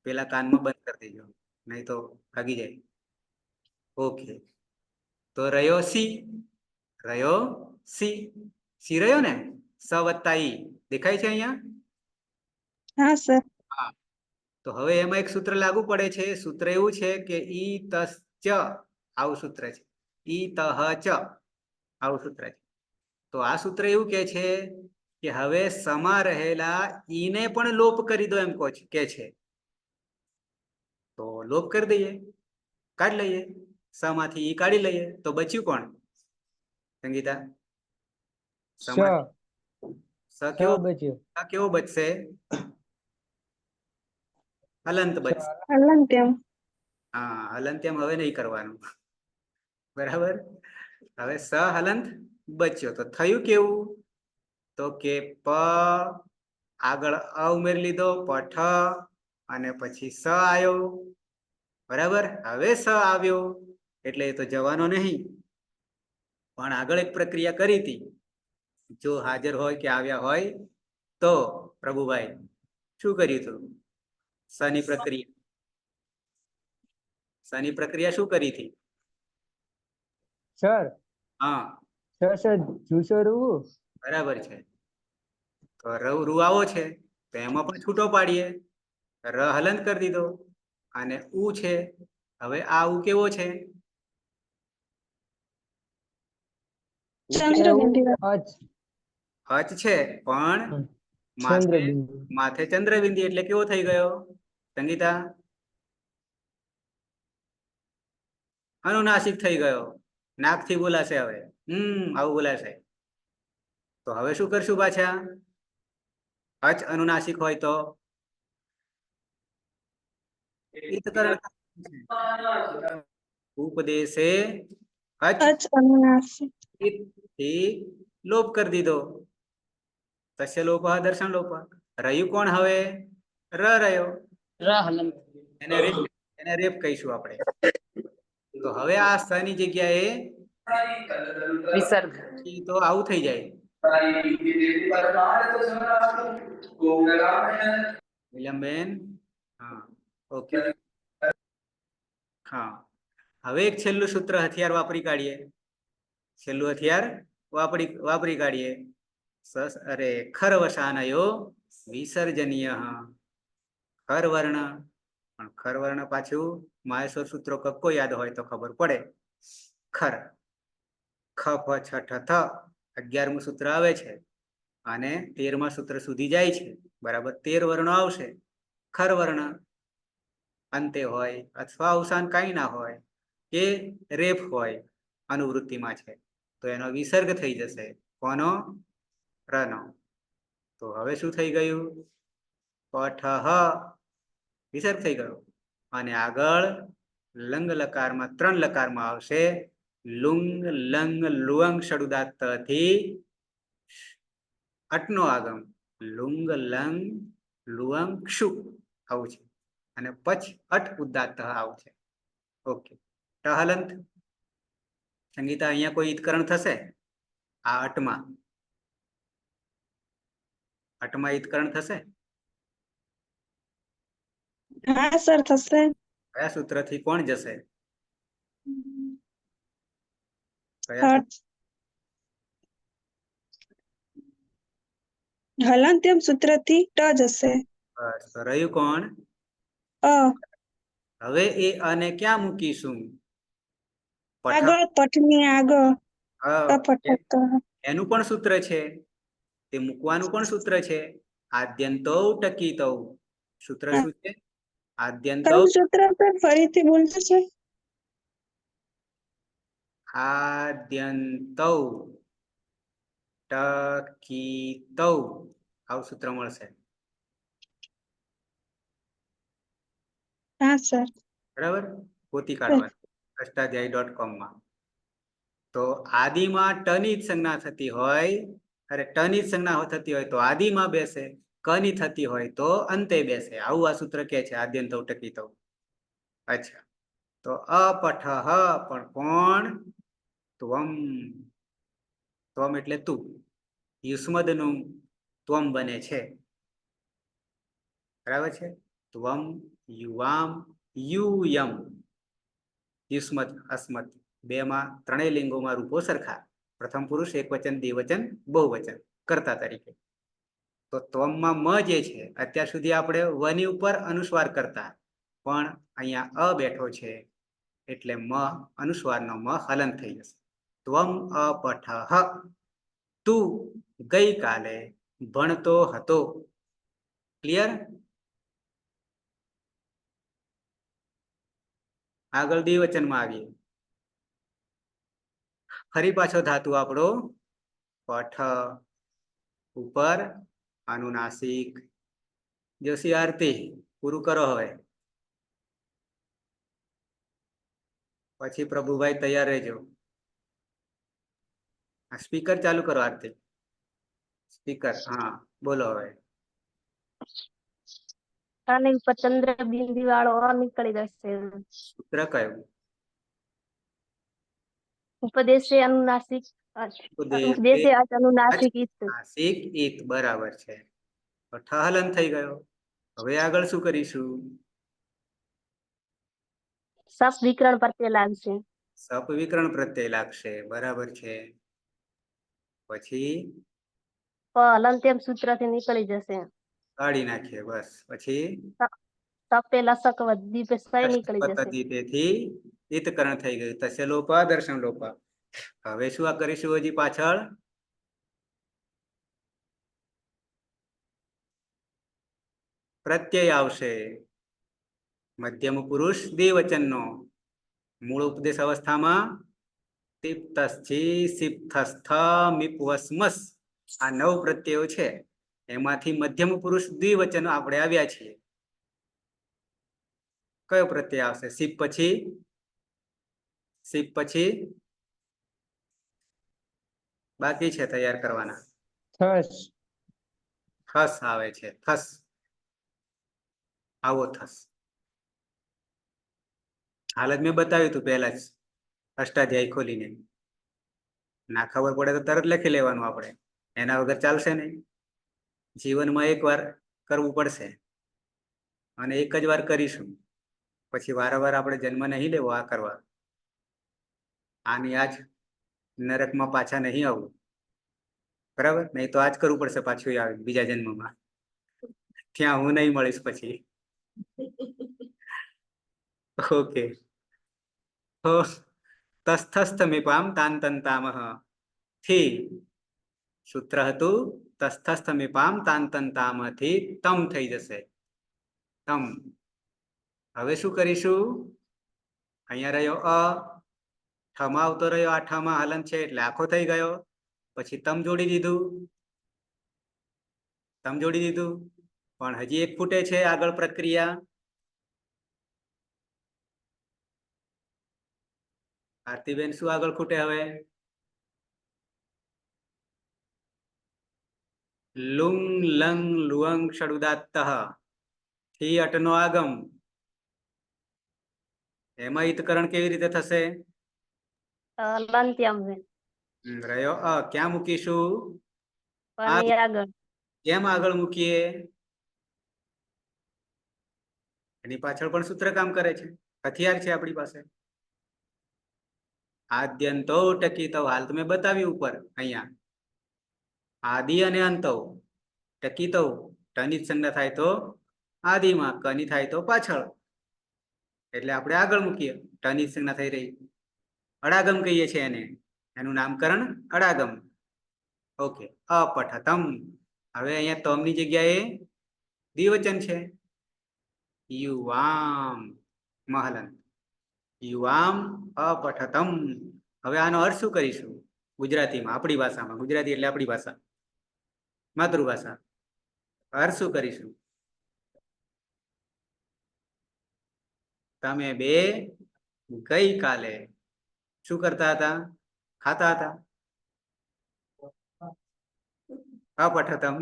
પેલા કાનમાં બંધ કરી દેજો, નહીં તો ભાગી જાય. ઓકે, તો રહ્યો સી, રહ્યો સી, સી રહ્યો ને, સ વત્તા ઈ દેખાય છે અહીંયા? હા સર. હા. તો હવે એમાં એક સૂત્ર લાગુ પડે છે. સૂત્ર એવું છે કે ઈ તસ ચ આવું સૂત્ર છે, ઈ તહ ચ આવું સૂત્ર છે. તો આ સૂત્ર એવું કે છે કે હવે સમા રહેલા ઈને પણ લોપ કરી દો એમ કે છે. તો લોપ કરી દઈએ, કાઢી લઈએ, સમાંથી ઈ કાઢી લઈએ, તો બચ્યું કોણ સંગીતા? સ કેવો બચશે? હલંત બચશે. હલંત્યમ. હા, હલંત્યમ હવે નહીં કરવાનું, બરાબર. હવે સ હલંત બચ્યો, તો થયું કેવું? તો કે પ આગળ અ ઉમેરી લીધો, પઠ, અને પછી સ આવ્યો, બરાબર. હવે સ આવ્યો એટલે એ તો જવાનો નહીં, પણ આગળ એક પ્રક્રિયા કરી હતી. જો હાજર હોય કે આવ્યા હોય તો પ્રભુભાઈ શું કર્યું હતું? સની પ્રક્રિયા શું કરી હતી? સર હા સર જુસો રૂ બરાબર છે. તો રવ રૂઆવો છે તો એમાં પણ છૂટો પાડીએ. ર હલંત કરી દીધો અને ઉ છે. હવે આ ઉ કેવો છે? ઉ ચંદ્ર બિંદુ અચ અચ છે પણ માથે ચંદ્રબિંદુ માથે ચંદ્રબિંદુ એટલે કેવો થઈ ગયો સંગીતા? અનુનાસિક થઈ ગયો. નાકથી બોલાશે હવે. આવું બોલાશે. તો હવે શું કરશું પાછા? અચ અનુનાસિક હોય તો ઉપદેશે અચ અચ અનુનાસિક થી લોપ કરી દીધો. તસ્ય લોપ દર્શન લોપ. રહ્યું કોણ હવે? ર રહ્યો. એને રેપ કહીશું આપણે. તો હવે આ સ ની જગ્યાએ વિસર્ગ. તો આવું થઈ જાય. નીલમબેન હા ઓકે હા. હવે એક છેલ્લું સૂત્ર હથિયાર વાપરી કાઢીએ. છેલ્લું હથિયાર વાપરી કાઢીએ. અરે ખરવસાનયો વિસર્જનીય. ખર વર્ણ પણ ખર વર્ણ પાછું માહેશ્વર સૂત્રો કક્કો યાદ હોય તો ખબર પડે. ખર ખ ફ છ ઠ થ 11મું સૂત્ર આવે છે અને 13મા સૂત્ર સુધી જાય છે. બરાબર 13 વર્ણો આવશે. ખર વર્ણ અંતે હોય અથવા અવસાન કઈ ના હોય કે રેફ હોય અનુવૃત્તિમાં છે તો એનો વિસર્ગ થઈ જશે. કોનો? રનો. તો હવે શું થઈ ગયું? પઠ વિસર્ગ થઈ ગયો. અને આગળ લંગ લકારમાં 3 લકારમાં આવશે લુંગ લંગ લુઅંગ ષડુદાત્ત થી અટનો આગમ લુંગ લંગ લુઅંગ ક્ષુ આવું છે. અને પછી અટ ઉદાત્ત આવું છે. ઓકે ટહલંત સંગીતા અહીંયા કોઈ ઈતકરણ થશે? આ અટમાં ઈતકરણ થશે? હા સર થશે. કયા સૂત્રથી કોણ જશે? હલંત્યમ સૂત્રથી ટ જશે. બસ તો રહ્યું કોણ? અ હવે એ અને ક્યાં મૂકીશું? આગળ પઠની આગળ અપઠક. એનું પણ સૂત્ર છે. તે મૂકવાનું પણ સૂત્ર છે. આદ્યંતો ટકીતો. સૂત્ર શું છે? આદ્યંતો કયું સૂત્ર સર ફરીથી બોલજો સર. આદ્યંતો ટકીતો આવું સૂત્ર મળશે. હા સર. બરાબર ગોતી કાઢવાનું અષ્ટાધ્યાયી.com માં. તો આદિમાં ટની જ સંજ્ઞા થતી હોય ટની જ સંજ્ઞા થતી હોય તો આદિમાં બેસે. કની થતી હોય તો અંતે બેસે. આવું આ સૂત્ર કે છે આદ્યંતો ટકીતો. અચ્છા તો અપઠ પણ કોણ? ત્વમ. ત્વમ એટલે તું. યુષ્મદ નું ત્વમ બને છે. બરાબર છે. ત્વમ યુવામ યુયમ. યુષ્મત અસ્મત બેમાં 3 લિંગોમાં રૂપો સરખા. પ્રથમ પુરુષ એકવચન દ્વિવચન બહુવચન કર્તા તરીકે. તો ત્વમમાં મ જે છે અત્યાર સુધી આપણે વની ઉપર અનુસ્વાર કરતા પણ અહીંયા અ બેઠો છે એટલે મ અનુસ્વારનો મ હલન થઈ જશે. ત્વમ અપઠ. તું ગઈકાલે ભણતો હતો. ક્લિયર? આગળ દ્વિવચનમાં આવીએ. ફરી પાછો ધાતુ આપણો પઠ. ઉપર અનુનાસિક. જોશી આરતી પૂરું કરો હવે. પછી પ્રભુભાઈ તૈયાર રહેજો. સ્પીકર ચાલુ કરો આરતી. સ્પીકર હા બોલો હવે. આની ઉપર ચંદ્ર બિંદુ વાળો અ નીકળી જશે. સૂત્ર કયું? ઉપદેશે અનુનાસિક. ઉપદેશે અનુનાસિક ઈત. નાસિક ઈત બરાબર છે. ઠહલન થઈ ગયો. હવે આગળ શું કરીશું? સપ વિકરણ પ્રત્યે લાગશે. સપ વિકરણ પ્રત્યય લાગશે, બરાબર છે. પછી પ હલંત્યમ સૂત્ર થી નીકળી જશે. કાઢી નાખીએ બસ. પછી સપે લસક દીપે સય નીકળી જશે. તેથી ઈતકરણ થઈ ગયું. તસ્ય લોપા દર્શન લોપા. હવે શું આ કરીશું હજી પાછળ? પ્રત્યય આવશે, મધ્યમ પુરુષ દ્વિવચનનો. મૂળ ઉપદેશ અવસ્થામાં આ 9 પ્રત્યયો છે, એમાંથી મધ્યમ પુરુષ દ્વિવચનો આપણે આવ્યા છીએ. કયો પ્રત્યય આવશે? સિપ પછી? સિપ પછી બાકી છે તૈયાર કરવાના. થસ. થસ આવે છે. થસ, આવો થસ. હાલ જ મેં બતાવ્યું હતું પહેલા જ, અષ્ટાધ્યાયી ખોલીને. ના ખબર પડે તો તરત લખી લેવાનું આપણે, એના વગર ચાલશે નહીં. જીવનમાં એકવાર કરવું પડશે અને એક જ વાર કરીશું. પછી વારંવાર આપણે જન્મ નહીં લેવો આ કરવા. આની આજ નરકમાં પાછા નહીં આવવું, બરાબર? નહીં તો આજ કરવું પડશે પાછું આવે બીજા જન્મમાં. ત્યાં હું નહીં મળીશ પછી. ઓકે. તો તસ્થસ્થમિપામ તાંતંતામહ થી સૂત્ર હતું તસ્થસ્થમિપામ તાંતંતામહ થી તમ થઈ જશે. તમ. હવે શું કરીશું? અહીંયા રહ્યો અ, ઠમાં આવતો રહ્યો. આ ઠમાં હલન છે એટલે આખો થઈ ગયો. પછી તમ જોડી દીધું. તમ જોડી દીધું, પણ હજી એક ખૂટે છે આગળ પ્રક્રિયા. આરતીબેન શું આગળ ખૂટે હવે? લુંગ લંગ લુઅંગ ષડુદાત્તઃ થી અટનો આગમ. એમાં ઈતકરણ કેવી રીતે થશે? હલંત્યમ છે. રહ્યો અ, ક્યાં મૂકીશું? પણ આગળ. કેમ આગળ મૂકીએ? એની પાછળ પણ સૂત્ર કામ કરે છે, હથિયાર છે આપણી પાસે. આદ્યંતો ટકીતો. હાલ તમે બતાવ્યું ઉપર અહીંયા. આદિ અને અંતો. ટકીતો ટની સંજ્ઞા થાય તો આદિમાં, કની થાય તો પાછળ. એટલે આપણે આગળ મૂકીએ. ટની સંજ્ઞા થઈ રહી. અડાગમ કહીએ છીએ એને. એનું નામકરણ અડાગમ. ઓકે. અપઠતમ. હવે અહીંયા તમની જગ્યાએ દ્વિવચન છે. યુવામ મહલન. યુવામ અપઠતમ. હવે આનો અર્થ શું કરીશું ગુજરાતીમાં, આપણી ભાષામાં? ગુજરાતી એટલે આપણી ભાષા, માતૃભાષા. અર્થ શું કરીશું? તમે બે ગઈકાલે શું કરતા હતા? ખાતા હતા. અપઠતમ.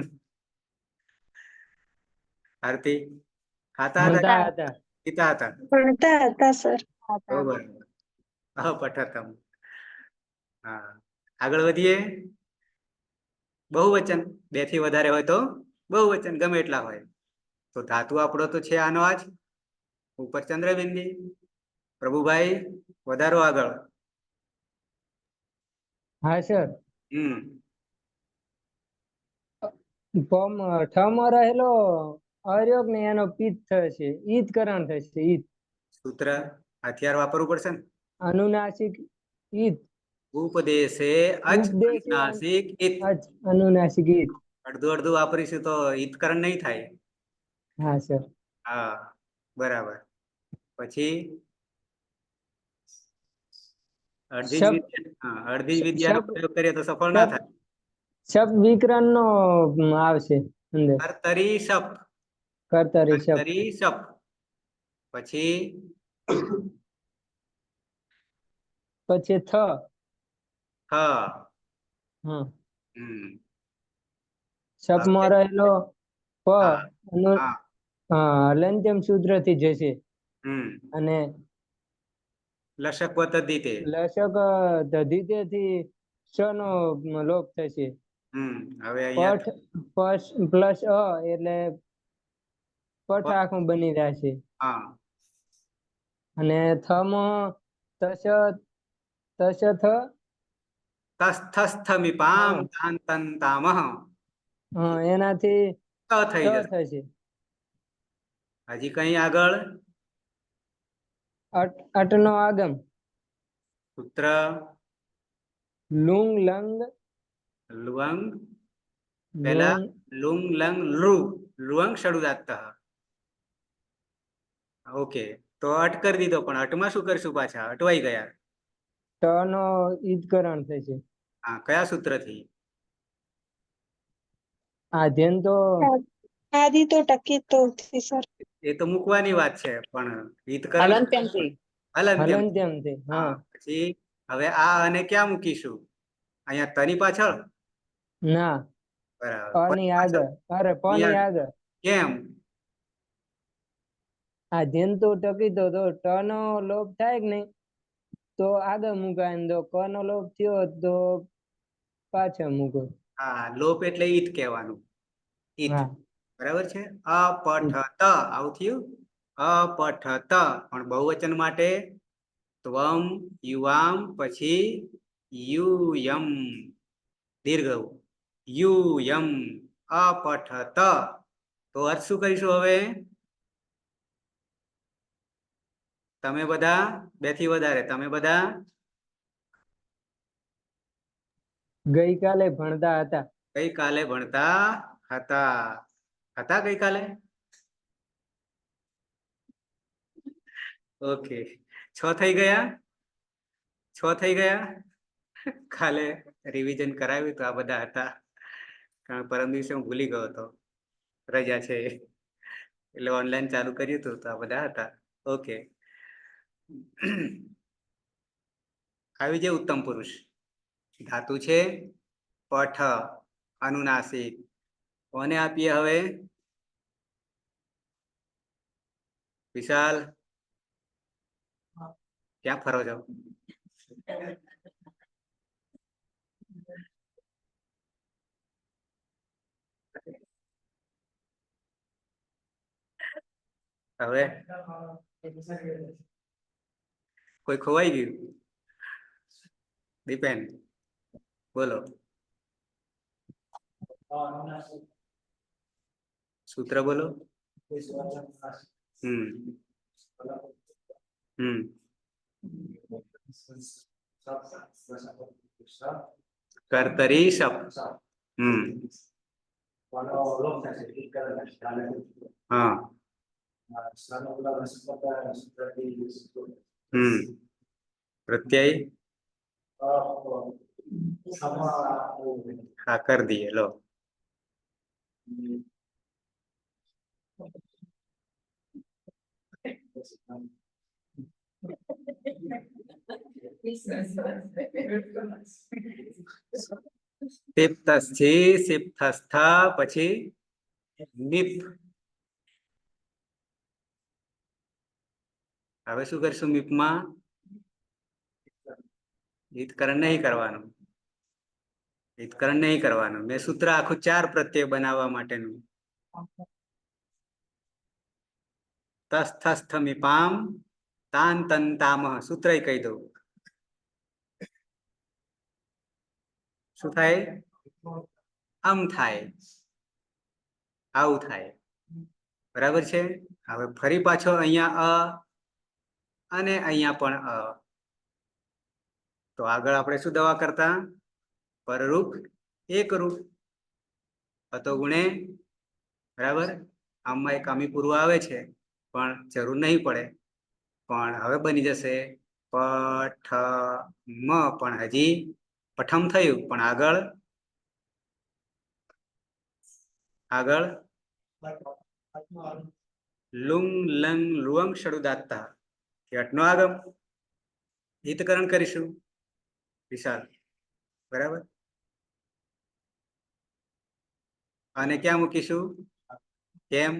આરતી, ખાતા હતા, ભણતા હતા. પીતા હતા. ભણતા હતા સર. બરોબર. અપઠતમ. હા, આગળ વધીએ. બહુવચન, 2 થી વધારે હોય તો બહુવચન, ગમે એટલા હોય. તો ધાતુ આપણો તો છે આનો આજ ઉપર ચંદ્રબિંદી. પ્રભુભાઈ વધારો આગળ. હા સર. ઠમાં રહેલો અયોગ ને એનો પિત્ત થશે, ઈદકરણ થશે. ઈદ સૂત્ર હથિયાર વાપરવું પડશે ને. અનુનાસિક ઈદ. ઉપદેશે અચ ઉપદેશે અનુનાસિક ઈત. અચ અનુનાસિક ઈદ. અડધું અડધું વાપરીશું તો ઈતકરણ નહીં થાય. હા સર. હા, બરાબર. પછી અડધી જ વિદ્યા, અડધી જ વિદ્યાનો પ્રયોગ કરીએ તો સફળ ના થાય. શબ્દ વિકરણ નો આવશે અંદર. કર્તરી શપ. કર્તરી શબ્દ. કર્તરી શપ. પછી પછી થ. હ. હા. હમ. શપમાં રહેલો પ હા, હા. હલંત્યમ સૂત્ર થી જશે. અને લશક પદ્ધતિ. લશક દધીતે થી સ નો લોપ થશે. હવે પઠ અહીંયા પ્લસ અ એટલે પઠ આખું બની જશે. હા. અને થમાં તસ તશથ તસ્થસ્થમિપામ હા. તાંતંતામઃ એનાથી ત થઈ ત જશે. થશે. હજી કઈ આગળ અટનો આગમ સૂત્ર લુંગ લંગ લુઅંગ પેલા લુંગ લુંગ લંગ લૃ લુઅંગ ષડુદાત્ત. ઓકે, તો અટ કરી દીધો, પણ અટમાં શું કરશું? પાછા અટવાઈ ગયા. ટનો ઈદકરણ થશે. હા, કયા સૂત્રથી? આધ્યન તો આદિ તો ટકી તો થી સર. એ તો મૂકવાની વાત છે, પણ હિતકરણ હલંત્યમથી. હલંત્યમ. હલંત્યમથી. હા, હા. પછી હવે આ અને ક્યાં મૂકીશું? અહીંયા તની પાછળ. ના, બરાબર. પની આગળ. અરે ની પની આગળ. આગળ. કેમ? આધ્યન તો ટકી તો ટ નો લોપ થાય કે નહીં, તો આગળ મુકાય ને, તો ક નો લોપ થયો તો પાછળ મૂકો. હા, લોપ એટલે ઈત કહેવાનું. ઈત. હા. બરાબર છે. અપઠત આવું થયું. અપઠત, પણ બહુવચન માટે ત્વમ યુવામ પછી યુયમ દીર્ઘ યુયમ અપઠત. તો અર્થ શું કરીશું હવે? તમે બધા, બે થી વધારે, તમે બધા ગઈકાલે ભણતા હતા. ગઈકાલે ભણતા હતા. હતા ગઈકાલે? ઓકે, 6 થઈ ગયા. 6 થઈ ગયા. કાલે રિવિઝન કરાવ્યું તો આ બધા હતા, કારણ પરમ દિવસે હું ભૂલી ગયો હતો, રજા છે એટલે ઓનલાઈન ચાલુ કર્યું હતું, તો આ બધા હતા. ઓકે. આવી જાય ઉત્તમ પુરુષ. ધાતુ છે પઠ, અનુનાસિક. કોને આપીએ હવે? વિશાલ, ક્યાં ફરો છો? હવે કોઈ ખોવાઈ ગયું? દીપેન બોલો. સૂત્ર બોલો. કર્તરી શપ. હા. પ્રત્યય હા કરી દઈએ લો. સિપ્તસ્થી સિપ્તસ્થા પછી નિપ. હવે શું કરશું મિપમાં? હિતકરણ નહીં કરવાનું. હિતકરણ નહીં કરવાનું. મેં સૂત્ર આખું 4 પ્રત્યય બનાવવા માટેનું. તસ્થસ્થમિપામ તાંતંતામઃ સૂત્ર કહી દઉં. શું થાય? આમ થાય, આવું થાય. બરાબર છે. હવે ફરી પાછો અહીંયા અ અને અહીંયા પણ અ. તો આગળ આપણે શું દવા કરતા? પરરૂપ એકરૂપ હતો ગુણે. બરાબર. આમાં એક અમી પૂર્વ આવે છે, પણ જરૂર નહીં પડે. પણ હવે બની જશે પઠમ. પણ હજી પઠમ થયું, પણ આગળ આગળ લુંગ લંગ લુઅંગ ષડુદાત્તા. અટનો આગમ હિતકરણ કરીશું. વિશાલ બરાબર. અને ક્યાં મૂકીશું? કેમ?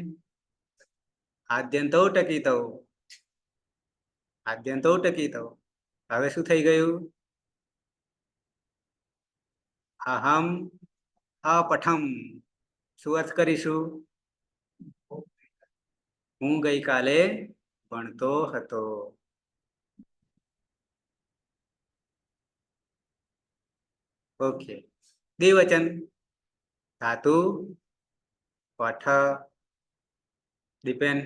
આદ્યંતો ટકીતો. આદ્યંતો ટકીતો. હવે શું થઈ ગયું? અહમ અપઠમ. શું અર્થ કરીશું? હું ગઈકાલે ભણતો હતો. ઓકે. દ્વિવચન ધાતુ પઠ દીપેન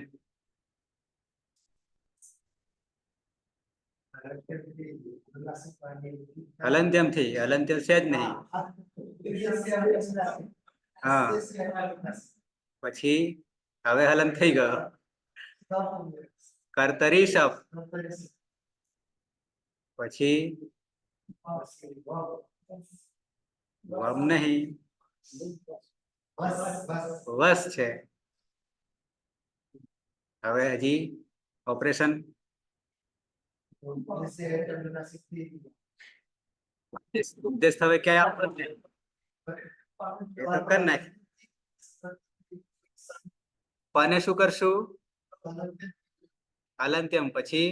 હલંત્યમ થી હલંત્યમ છે જ નહીં. હા પછી હવે હલન થઈ ગયો. કર્તરી શપ પછી વમ નહીં વસ છે. હવે હજી ઓપરેશન ઉપદેશ હવે ક્યાંય આપો જ નહીં. એ તો કર નાખ. અને શું કરશું? હલંત્યમ પછી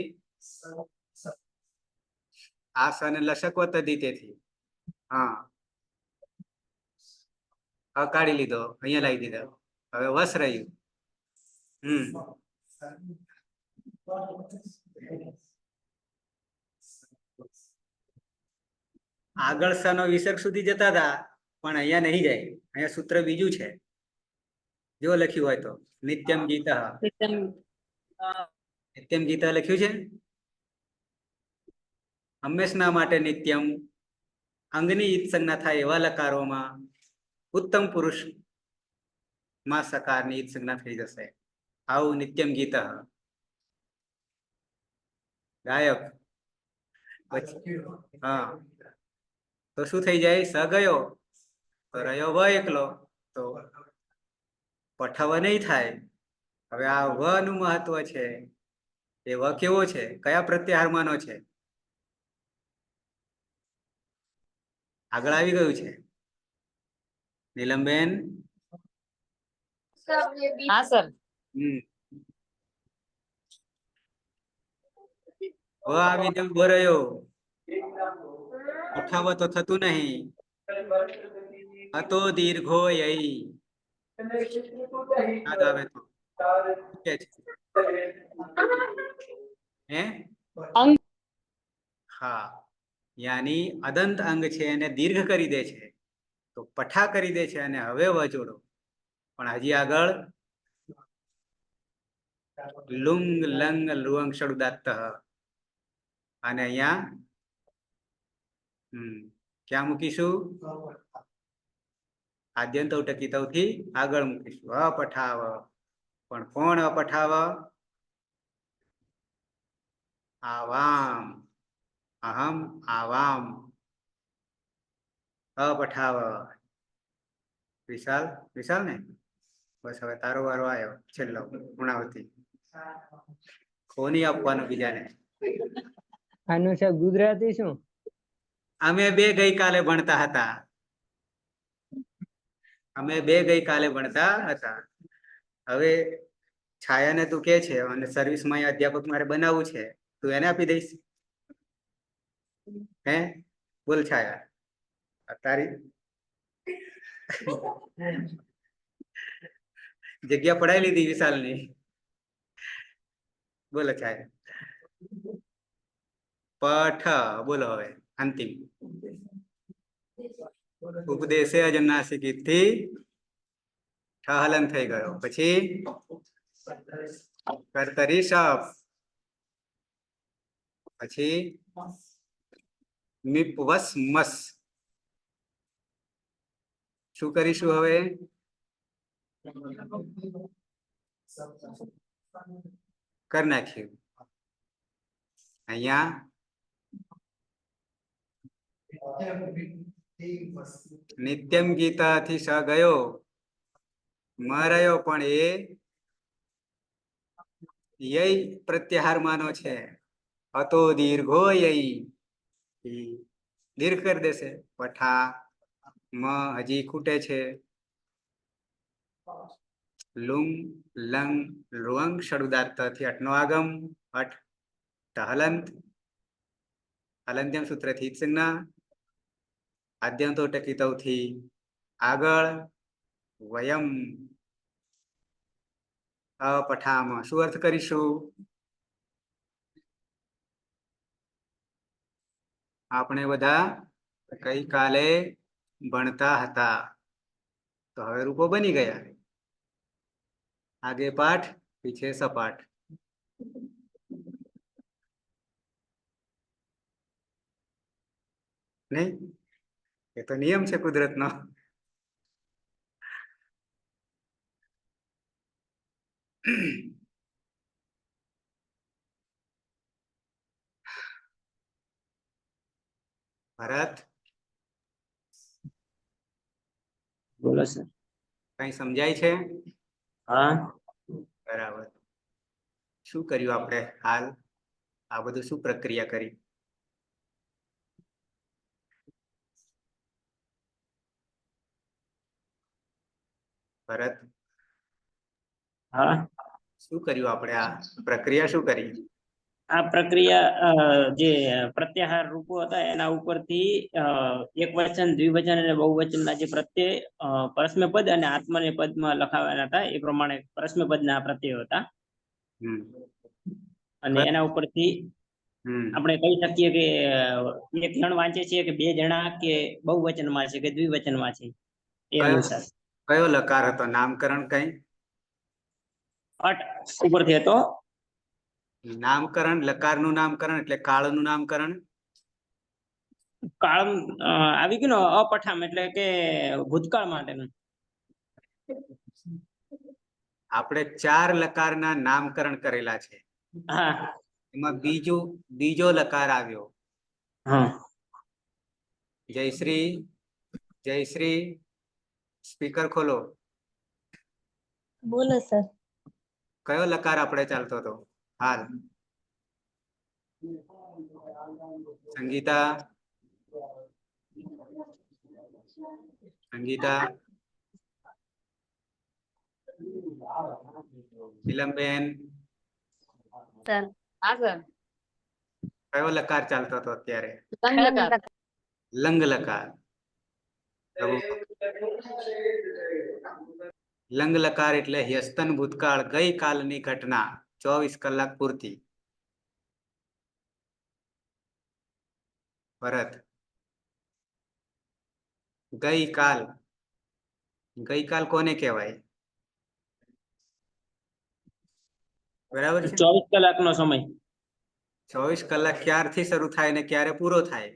આ સ ને લસકવત તેથી હા કાઢી લીધો, અહીંયા લાવી દીધો. હવે વસ રહ્યું. આગળ સનો વિસર્ગ સુધી જતા હતા પણ અહીંયા નહીં જાય. અહીંયા સૂત્ર બીજું છે, જો લખ્યું હોય તો નિત્યમ ગીત. નિત્યમ ગીત લખ્યું છે. હંમેશના માટે નિત્યમ અંગની ઈત સંજ્ઞા થાય એવા લકારોમાં ઉત્તમ પુરુષ માં સકારની ઈત સંજ્ઞા થઈ જશે. આવું નિત્યમ ગીત. ગાયક હા તો શું થઈ જાય? સ ગયો તો રહ્યો વ એકલો, તો પઠવ નહીં થાય. હવે આ વ નું મહત્વ છે. એ વ કેવો છે? કયા પ્રત્યાહારમાંનો છે? આગળ આવી ગયું છે. નીલમબેન હા સર. વ આવીને ઉભો રહ્યો. પઠાવ તો થતું નહીં. હતો દીર્ઘો યઈ યાદ આવે તો કે છે હે હા યાની અદંત અંગ છે એને દીર્ઘ કરી દે છે તો પઠા કરી દે છે અને હવે વજોડો. પણ હજી આગળ લુંગ લંગ લુઅંગ ષડુદાત્ત અને અહીંયા ક્યાં મૂકીશું? આદ્યંત ટકીતવથી આગળ મૂકીશું. અપઠાવ. પણ કોણ અપઠાવ? આવામ. અહમ આવામ અપઠાવ. વિશાલ વિશાલ ને બસ હવે તારો વારો આવ્યો. છેલ્લો પૂર્ણાવતી. કોની આપવાનું બીજાને? આનું છે ગુજરાતી શું? અમે બે ગઈકાલે ભણતા હતા. હવે છાયાને તું કે છે અને સર્વિસમાં અધ્યાપક મારે બનાવવું છે, તું એને આપી દઈશ? હે બોલ છાયા, તારી જગ્યા પડાવી લીધી વિશાલની. બોલો છાયા. પઠ બોલો હવે અંતિમ. ઉપદેશે અજન્નાસિકી થી ઠહલન થઈ ગયો. પછી કર્તરી શપ. પછી મિપવસ મસ. શું કરીશું હવે? કર નાખ્યું. અહીંયા નિત્યમ ગીતાથી સ ગયો મ રહ્યો પણ એ યય પ્રત્યાહાર માનો છે. હતો દીર્ઘો યય દીર્ઘ કરી દેશે. પઠા મ હજી ખૂટે છે. લુંગ લંગ લુઅંગ ષડુદાત્ત થી અટનો આગમ. અટ હલંત હલંત્યમ સૂત્ર થી સંજ્ઞા. આદ્યંતો ટકીતવથી આગળ. વયમ અપઠામાં શું અર્થ કરીશું? આપણે બધા ગઈકાલે ભણતા હતા તો હવે રૂપો બની ગયા. આગે પાઠ પીછે સપાટ. નહીં, એ તો નિયમ છે કુદરતનો. ભરત, બોલો સર. કઈ સમજાય છે? હા, બરાબર. શું કર્યું આપણે હાલ? આ બધું શું પ્રક્રિયા કરી? ભરત, હા. શું કર્યું આપણે? આ પ્રક્રિયા શું કરી? આ પ્રક્રિયા જે પ્રત્યાહાર રૂપો હતા એના ઉપરથી એક વચન, દ્વિવચન અને બહુવચનના જે પ્રત્યય પરસ્મય પદ અને આત્મનેય પદમાં લખાવાના હતા એ પ્રમાણે પરસ્મય પદના પ્રત્યયો હતા. હમ અને એના ઉપરથી આપણે કહી શકીએ કે એક જણ વાંચે છે કે બે જણા, કે બહુવચનમાં છે કે દ્વિવચનમાં છે એ અનુસાર. કયો લકાર હતો? નામકરણ કઈ? અટ ઉપરથી હતો. નામકરણ, લકારનું નામકરણ એટલે કાળનું નામકરણ. કાળ આવી ગયું ને, અપઠામ એટલે કે ભૂતકાળ માટેનું. આપણે 4 લકારના નામકરણ કરેલા છે. હા, એમાં બીજો લકાર આવ્યો. હા. જયશ્રી, જયશ્રી, સ્પીકર ખોલો. બોલો સર. કયો લકાર આપણે ચાલતો હતો હાલ? સંગીતા, સંગીતા, નીલમબેન, સર. હા સર. કયો લકાર ચાલતો હતો અત્યારે? લંગ. લંગ લકાર. લંગ લકાર એટલે હ્યસ્તન ભૂતકાળ, ગઈ કાલની ઘટના, 24 કલાક પૂરતી. ભરત, ગઈકાલ, ગઈકાલ કોને કહેવાય? બરાબર છે. 24 કલાકનો સમય. 24 કલાક ક્યારથી શરૂ થાય ને ક્યારે પૂરો થાય?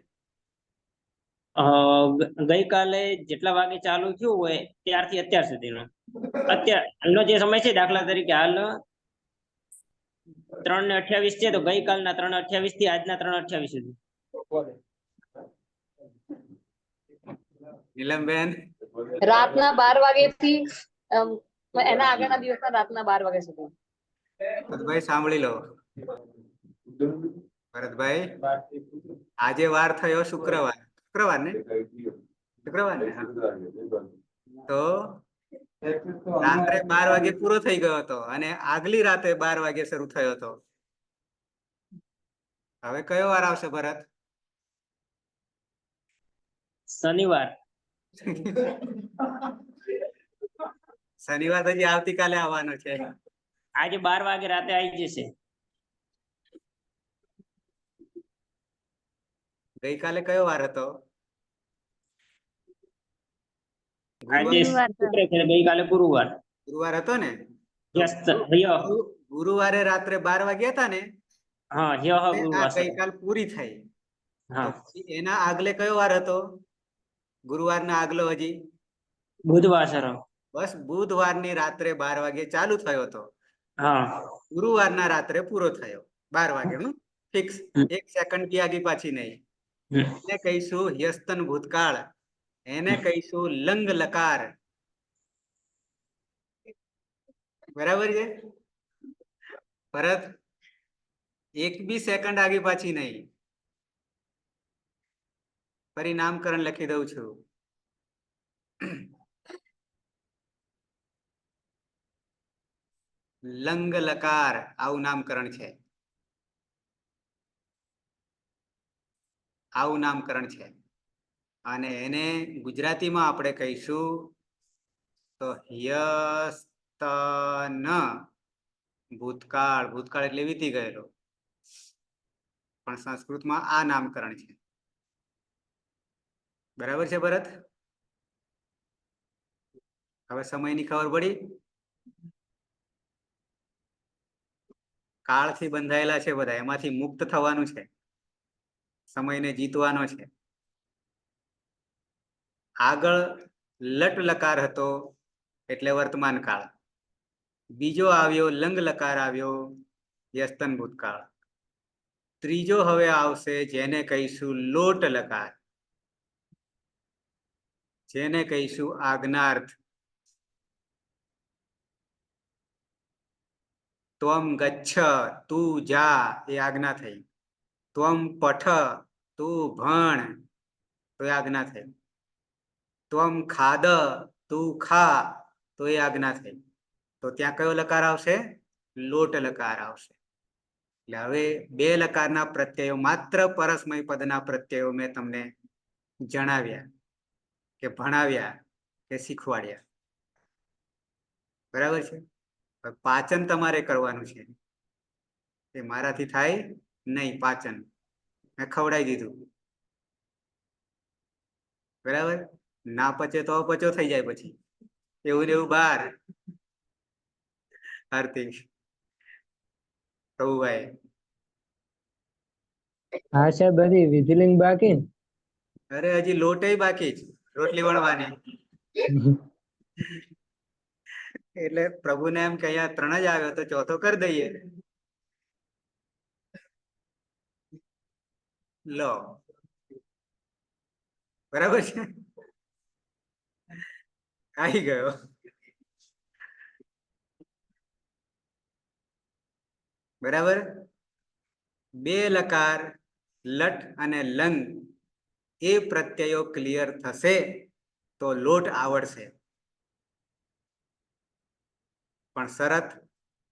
ગઈકાલે જેટલા વાગે ચાલુ થયું હોય ત્યારથી અત્યાર સુધીનો. હાલનો જે સમય છે, દાખલા તરીકે હાલ 3:28 છે, તો ગઈકાલના 3:28 થી આજના 3:28 સુધી. નીલમબેન, રાતના 12 વાગ્યાથી એના આગળના દિવસના રાતના 12 વાગ્યા સુધી. ભરતભાઈ સાંભળી લો. ભરતભાઈ, આજે વાર થયો શુક્રવાર. શુક્રવાર ને? શુક્રવાર ને? હા. તો રાત્રે 12 વાગે પૂરો થઈ ગયો હતો અને આગલી રાતે 12 વાગે શરૂ થયો હતો. હવે કયો વાર આવશે ભરત? શનિવાર. શનિવાર હજી આવતીકાલે આવવાનો છે. આજે 12 વાગે રાતે આવી જશે. ગઈકાલે કયો વાર હતો? આજે શુક્ર છે, ગઈકાલે ગુરુવાર. ગુરુવાર હતો ને? યસ. ગુરુવારે રાત્રે 12 વાગ્યા હતા ને? હા, આ ગુરુવાર. ગઈકાલ પૂરી થઈ. હા. એના આગલે કયો વાર હતો? ગુરુવારના આગલો હજી બુધવાર સર. બસ બુધવારની રાત્રે 12 વાગે ચાલુ થયો હતો. હા. ગુરુવારના રાત્રે પૂરો થયો 12 વાગે. ફિક્સ. 1 સેકન્ડ की आगे પાછી નહીં. એને કહીશું હ્યસ્તન ભૂતકાળ, એને કહીશું લંગ લકાર. બરાબર છે ભરત? 1 भी સેકન્ડ આગે પાછી નહીં. ફરી નામકરણ લખી દઉં છું. લંગ લકાર, આવું નામકરણ છે. આવું નામકરણ છે. અને એને ગુજરાતીમાં આપણે કહીશું તો હ્યસ્તન ભૂતકાળ. ભૂતકાળ એટલે વીતી ગયેલો, પણ સંસ્કૃતમાં આ નામકરણ છે. બરાબર છે ભરત? હવે સમયની ખબર પડી? કાળથી બંધાયેલા છે બધા, એમાંથી મુક્ત થવાનું છે, સમયને જીતવાનો છે. આગળ લટ લકાર હતો એટલે વર્તમાન કાળ, બીજો આવ્યો લંગ લકાર આવ્યો યસ્તન ભૂતકાળ, ત્રીજો હવે આવશે જેને કહીશું લોટ લકાર, જેને કહીશું આજ્ઞાર્થ. ત્વમ ગચ્છ, તું જા એ આજ્ઞા થઈ. ત્વમ પઠ, તું ભણ તો એ આજ્ઞા થઈ. ત્વમ ખાદ, તું ખા તો એ આજ્ઞા થઈ. તો ત્યાં કયો લકાર આવશે? લોટ લકાર આવશે. એટલે હવે બે લકારના પ્રત્યયો, માત્ર પરસ્મય પદના પ્રત્યયો મેં તમને જણાવ્યા કે ભણાવ્યા કે શીખવાડ્યા. બરાબર છે? પાચન તમારે કરવાનું છે. એ મારાથી થાય નહીં પાચન, મેં ખવડાવી દીધું. બરાબર? ના પચે તો અપચો થઈ જાય પછી, એવું ને એવું બહાર. હાર્દિક, પ્રભુભાઈ, હા સાહેબ, બધી વિધિલિંગ બાકી. અરે હજી લોટે બાકી જ, રોટલી વણવાની. એટલે પ્રભુને એમ કે અહીંયા 3 જ આવ્યો તો ચોથો કરી દઈએ. લો, બરાબર છે? આવી ગયો. બરાબર? બે લકાર લટ અને લંગ એ પ્રત્યયો ક્લિયર થશે તો લોટ આવડશે. પણ શરત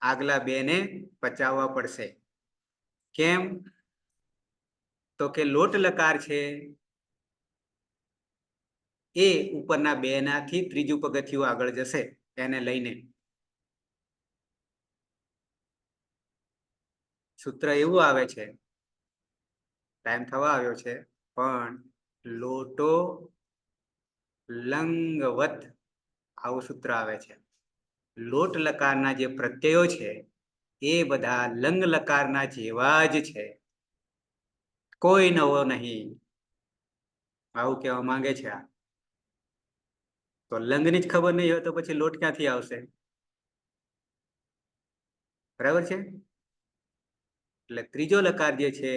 આગલા બેને પચાવવા પડશે. કેમ? તો કે લોટ લકાર છે એ ઉપરના બેનાથી ત્રીજું પગથિયું આગળ જશે એને લઈને. સૂત્ર એવું આવે છે, ટાઈમ થવા આવ્યો છે, પણ લોટો લંગવત આવું સૂત્ર આવે છે. લોટ લકારના જે પ્રત્યયો છે એ બધા લંગ લકારના જેવા જ છે, કોઈ નવો નહીં, આવું કહેવા માંગે છે. આ તો લંગની જ ખબર નહીં હોય તો પછી લોટ ક્યાંથી આવશે? બરાબર છે? એટલે ત્રીજો લકાર જે છે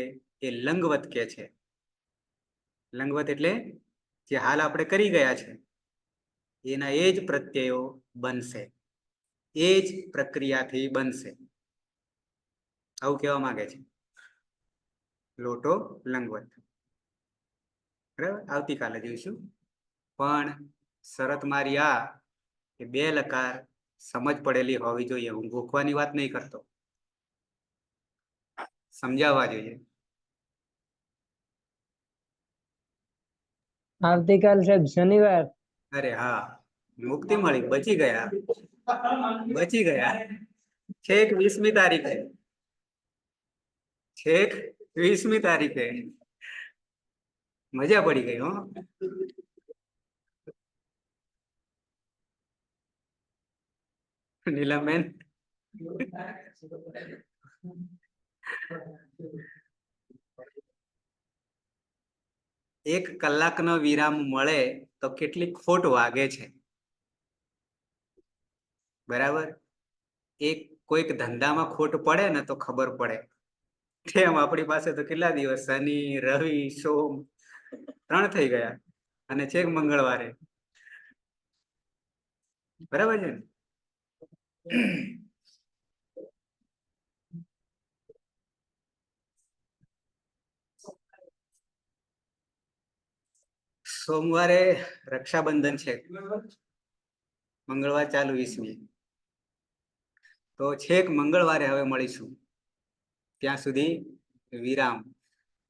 એ લંગવત કે છે. લંગવત એટલે જે હાલ આપણે કરી ગયા છે એના એ જ પ્રત્યયો બનશે, એ જ પ્રક્રિયાથી બનશે, આવું કહેવા માંગે છે. લોટો લંગવત. બરાબર? આવતીકાલે જોઈશું. પણ શરત મારી આ કે બે લકાર સમજ પડેલી હોવી જોઈએ. હું ગોખવાની વાત નહીં કરતો, સમજાવવા જોઈએ. આવતીકાલ સાહેબ શનિવાર. અરે હા, મુક્તિ મળી, બચી ગયા, બચી ગયા. છેક 20મી તારીખે, છેક 20મી તારીખે મજા પડી ગઈ. હો, નીલમબેન, એક કલાકનો વિરામ મળે તો કેટલી ખોટ વાગે છે. બરાબર? એક કોઈક ધંધામાં ખોટ પડે ને તો ખબર પડે. કેમ આપણી પાસે તો કેટલા દિવસ, શનિ રવિ સોમ 3 થઈ ગયા અને છેક મંગળવારે. બરાબર છે ને? સોમવારે રક્ષાબંધન છે, મંગળવાર ચાલુ 20મી, તો છેક મંગળવારે હવે મળીશું. ત્યાં સુધી વિરામ.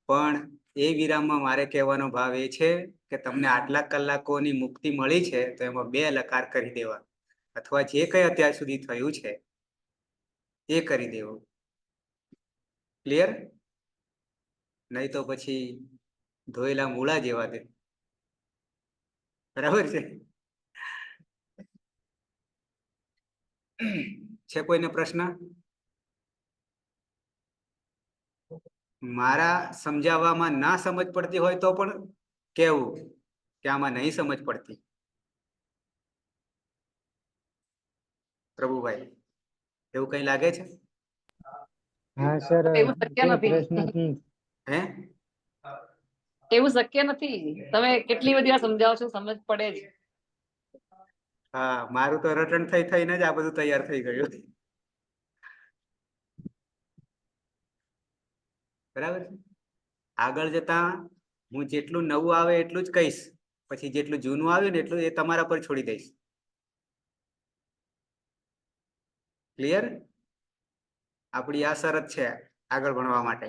પણ એ વિરામમાં મારે કહેવાનો ભાવ એ છે કે તમને આટલા કલાકોની મુક્તિ મળી છે તો એમાં 2 લકાર કરી દેવા, અથવા જે કંઈ અત્યાર સુધી થયું છે એ કરી દેવું. ક્લિયર? નહીં તો પછી ધોયેલા મૂળા જેવા દે. બરાબર છે કોઈને પ્રશ્ન? મારા સમજાવવામાં ના સમજ પડતી હોય તો પણ કેવું કે આમાં નહીં સમજ પડતી. પ્રભુભાઈ, એવું કઈ લાગે છે? હા સર, એવું શક્ય તે નથી. પ્રશ્ન હે? એવું શક્ય નથી. તમે કેટલી બધી વાર સમજાવો છો, સમજ પડે જ. હા, મારું તો રટણ થઈ થઈને જ આ બધું તૈયાર થઈ ગયું. બરાબર છે. આગળ જતા હું જેટલું નવું આવે એટલું જ કહીશ, પછી જેટલું જૂનું આવ્યું ને એટલું એ તમારા પર છોડી દઈશ. ક્લિયર? આપણી આ શરત છે આગળ ભણવા માટે,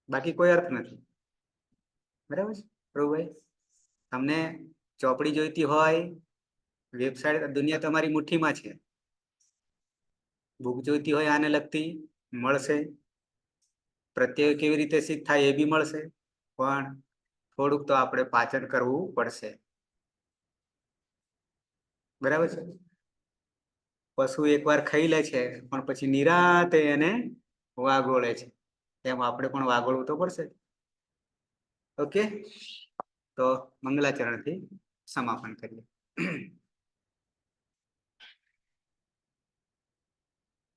બાકી કોઈ અર્થ નથી. બરાબર છે પ્રભુભાઈ? તમને ચોપડી જોઈતી હોય, વેબસાઇટ, દુનિયા તમારી મુઠ્ઠીમાં છે. બુક જોઈતી હોય આને લગતી, મળશે. પ્રત્યય કેવી રીતે સિદ્ધ થાય એ બી મળશે, પણ થોડુંક તો આપણે પાચન કરવું પડશે. બરાબર છે? પશુ એકવાર ખાઈ લે છે પણ પછી નિરાતે એને વાગોળે છે, તેમ આપણે પણ વાગોળવું તો પડશે. ઓકે, તો મંગલાચરણથી સમાપન કરીએ.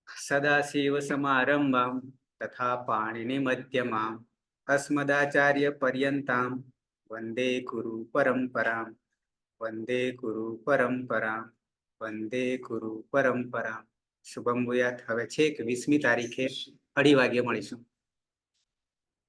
સદાશિવ સમારંભામ તથા પાણીની મધ્યમાં અસ્મદાચાર્ય પર્યંતામ વંદે ગુરુ પરંપરામ. વંદે ગુરુ પરંપરામ. વંદે ગુરુ પરંપરામ. શુભમ ભૂયાત. હવે છેક 20મી તારીખે 2:30 વાગે મળીશું.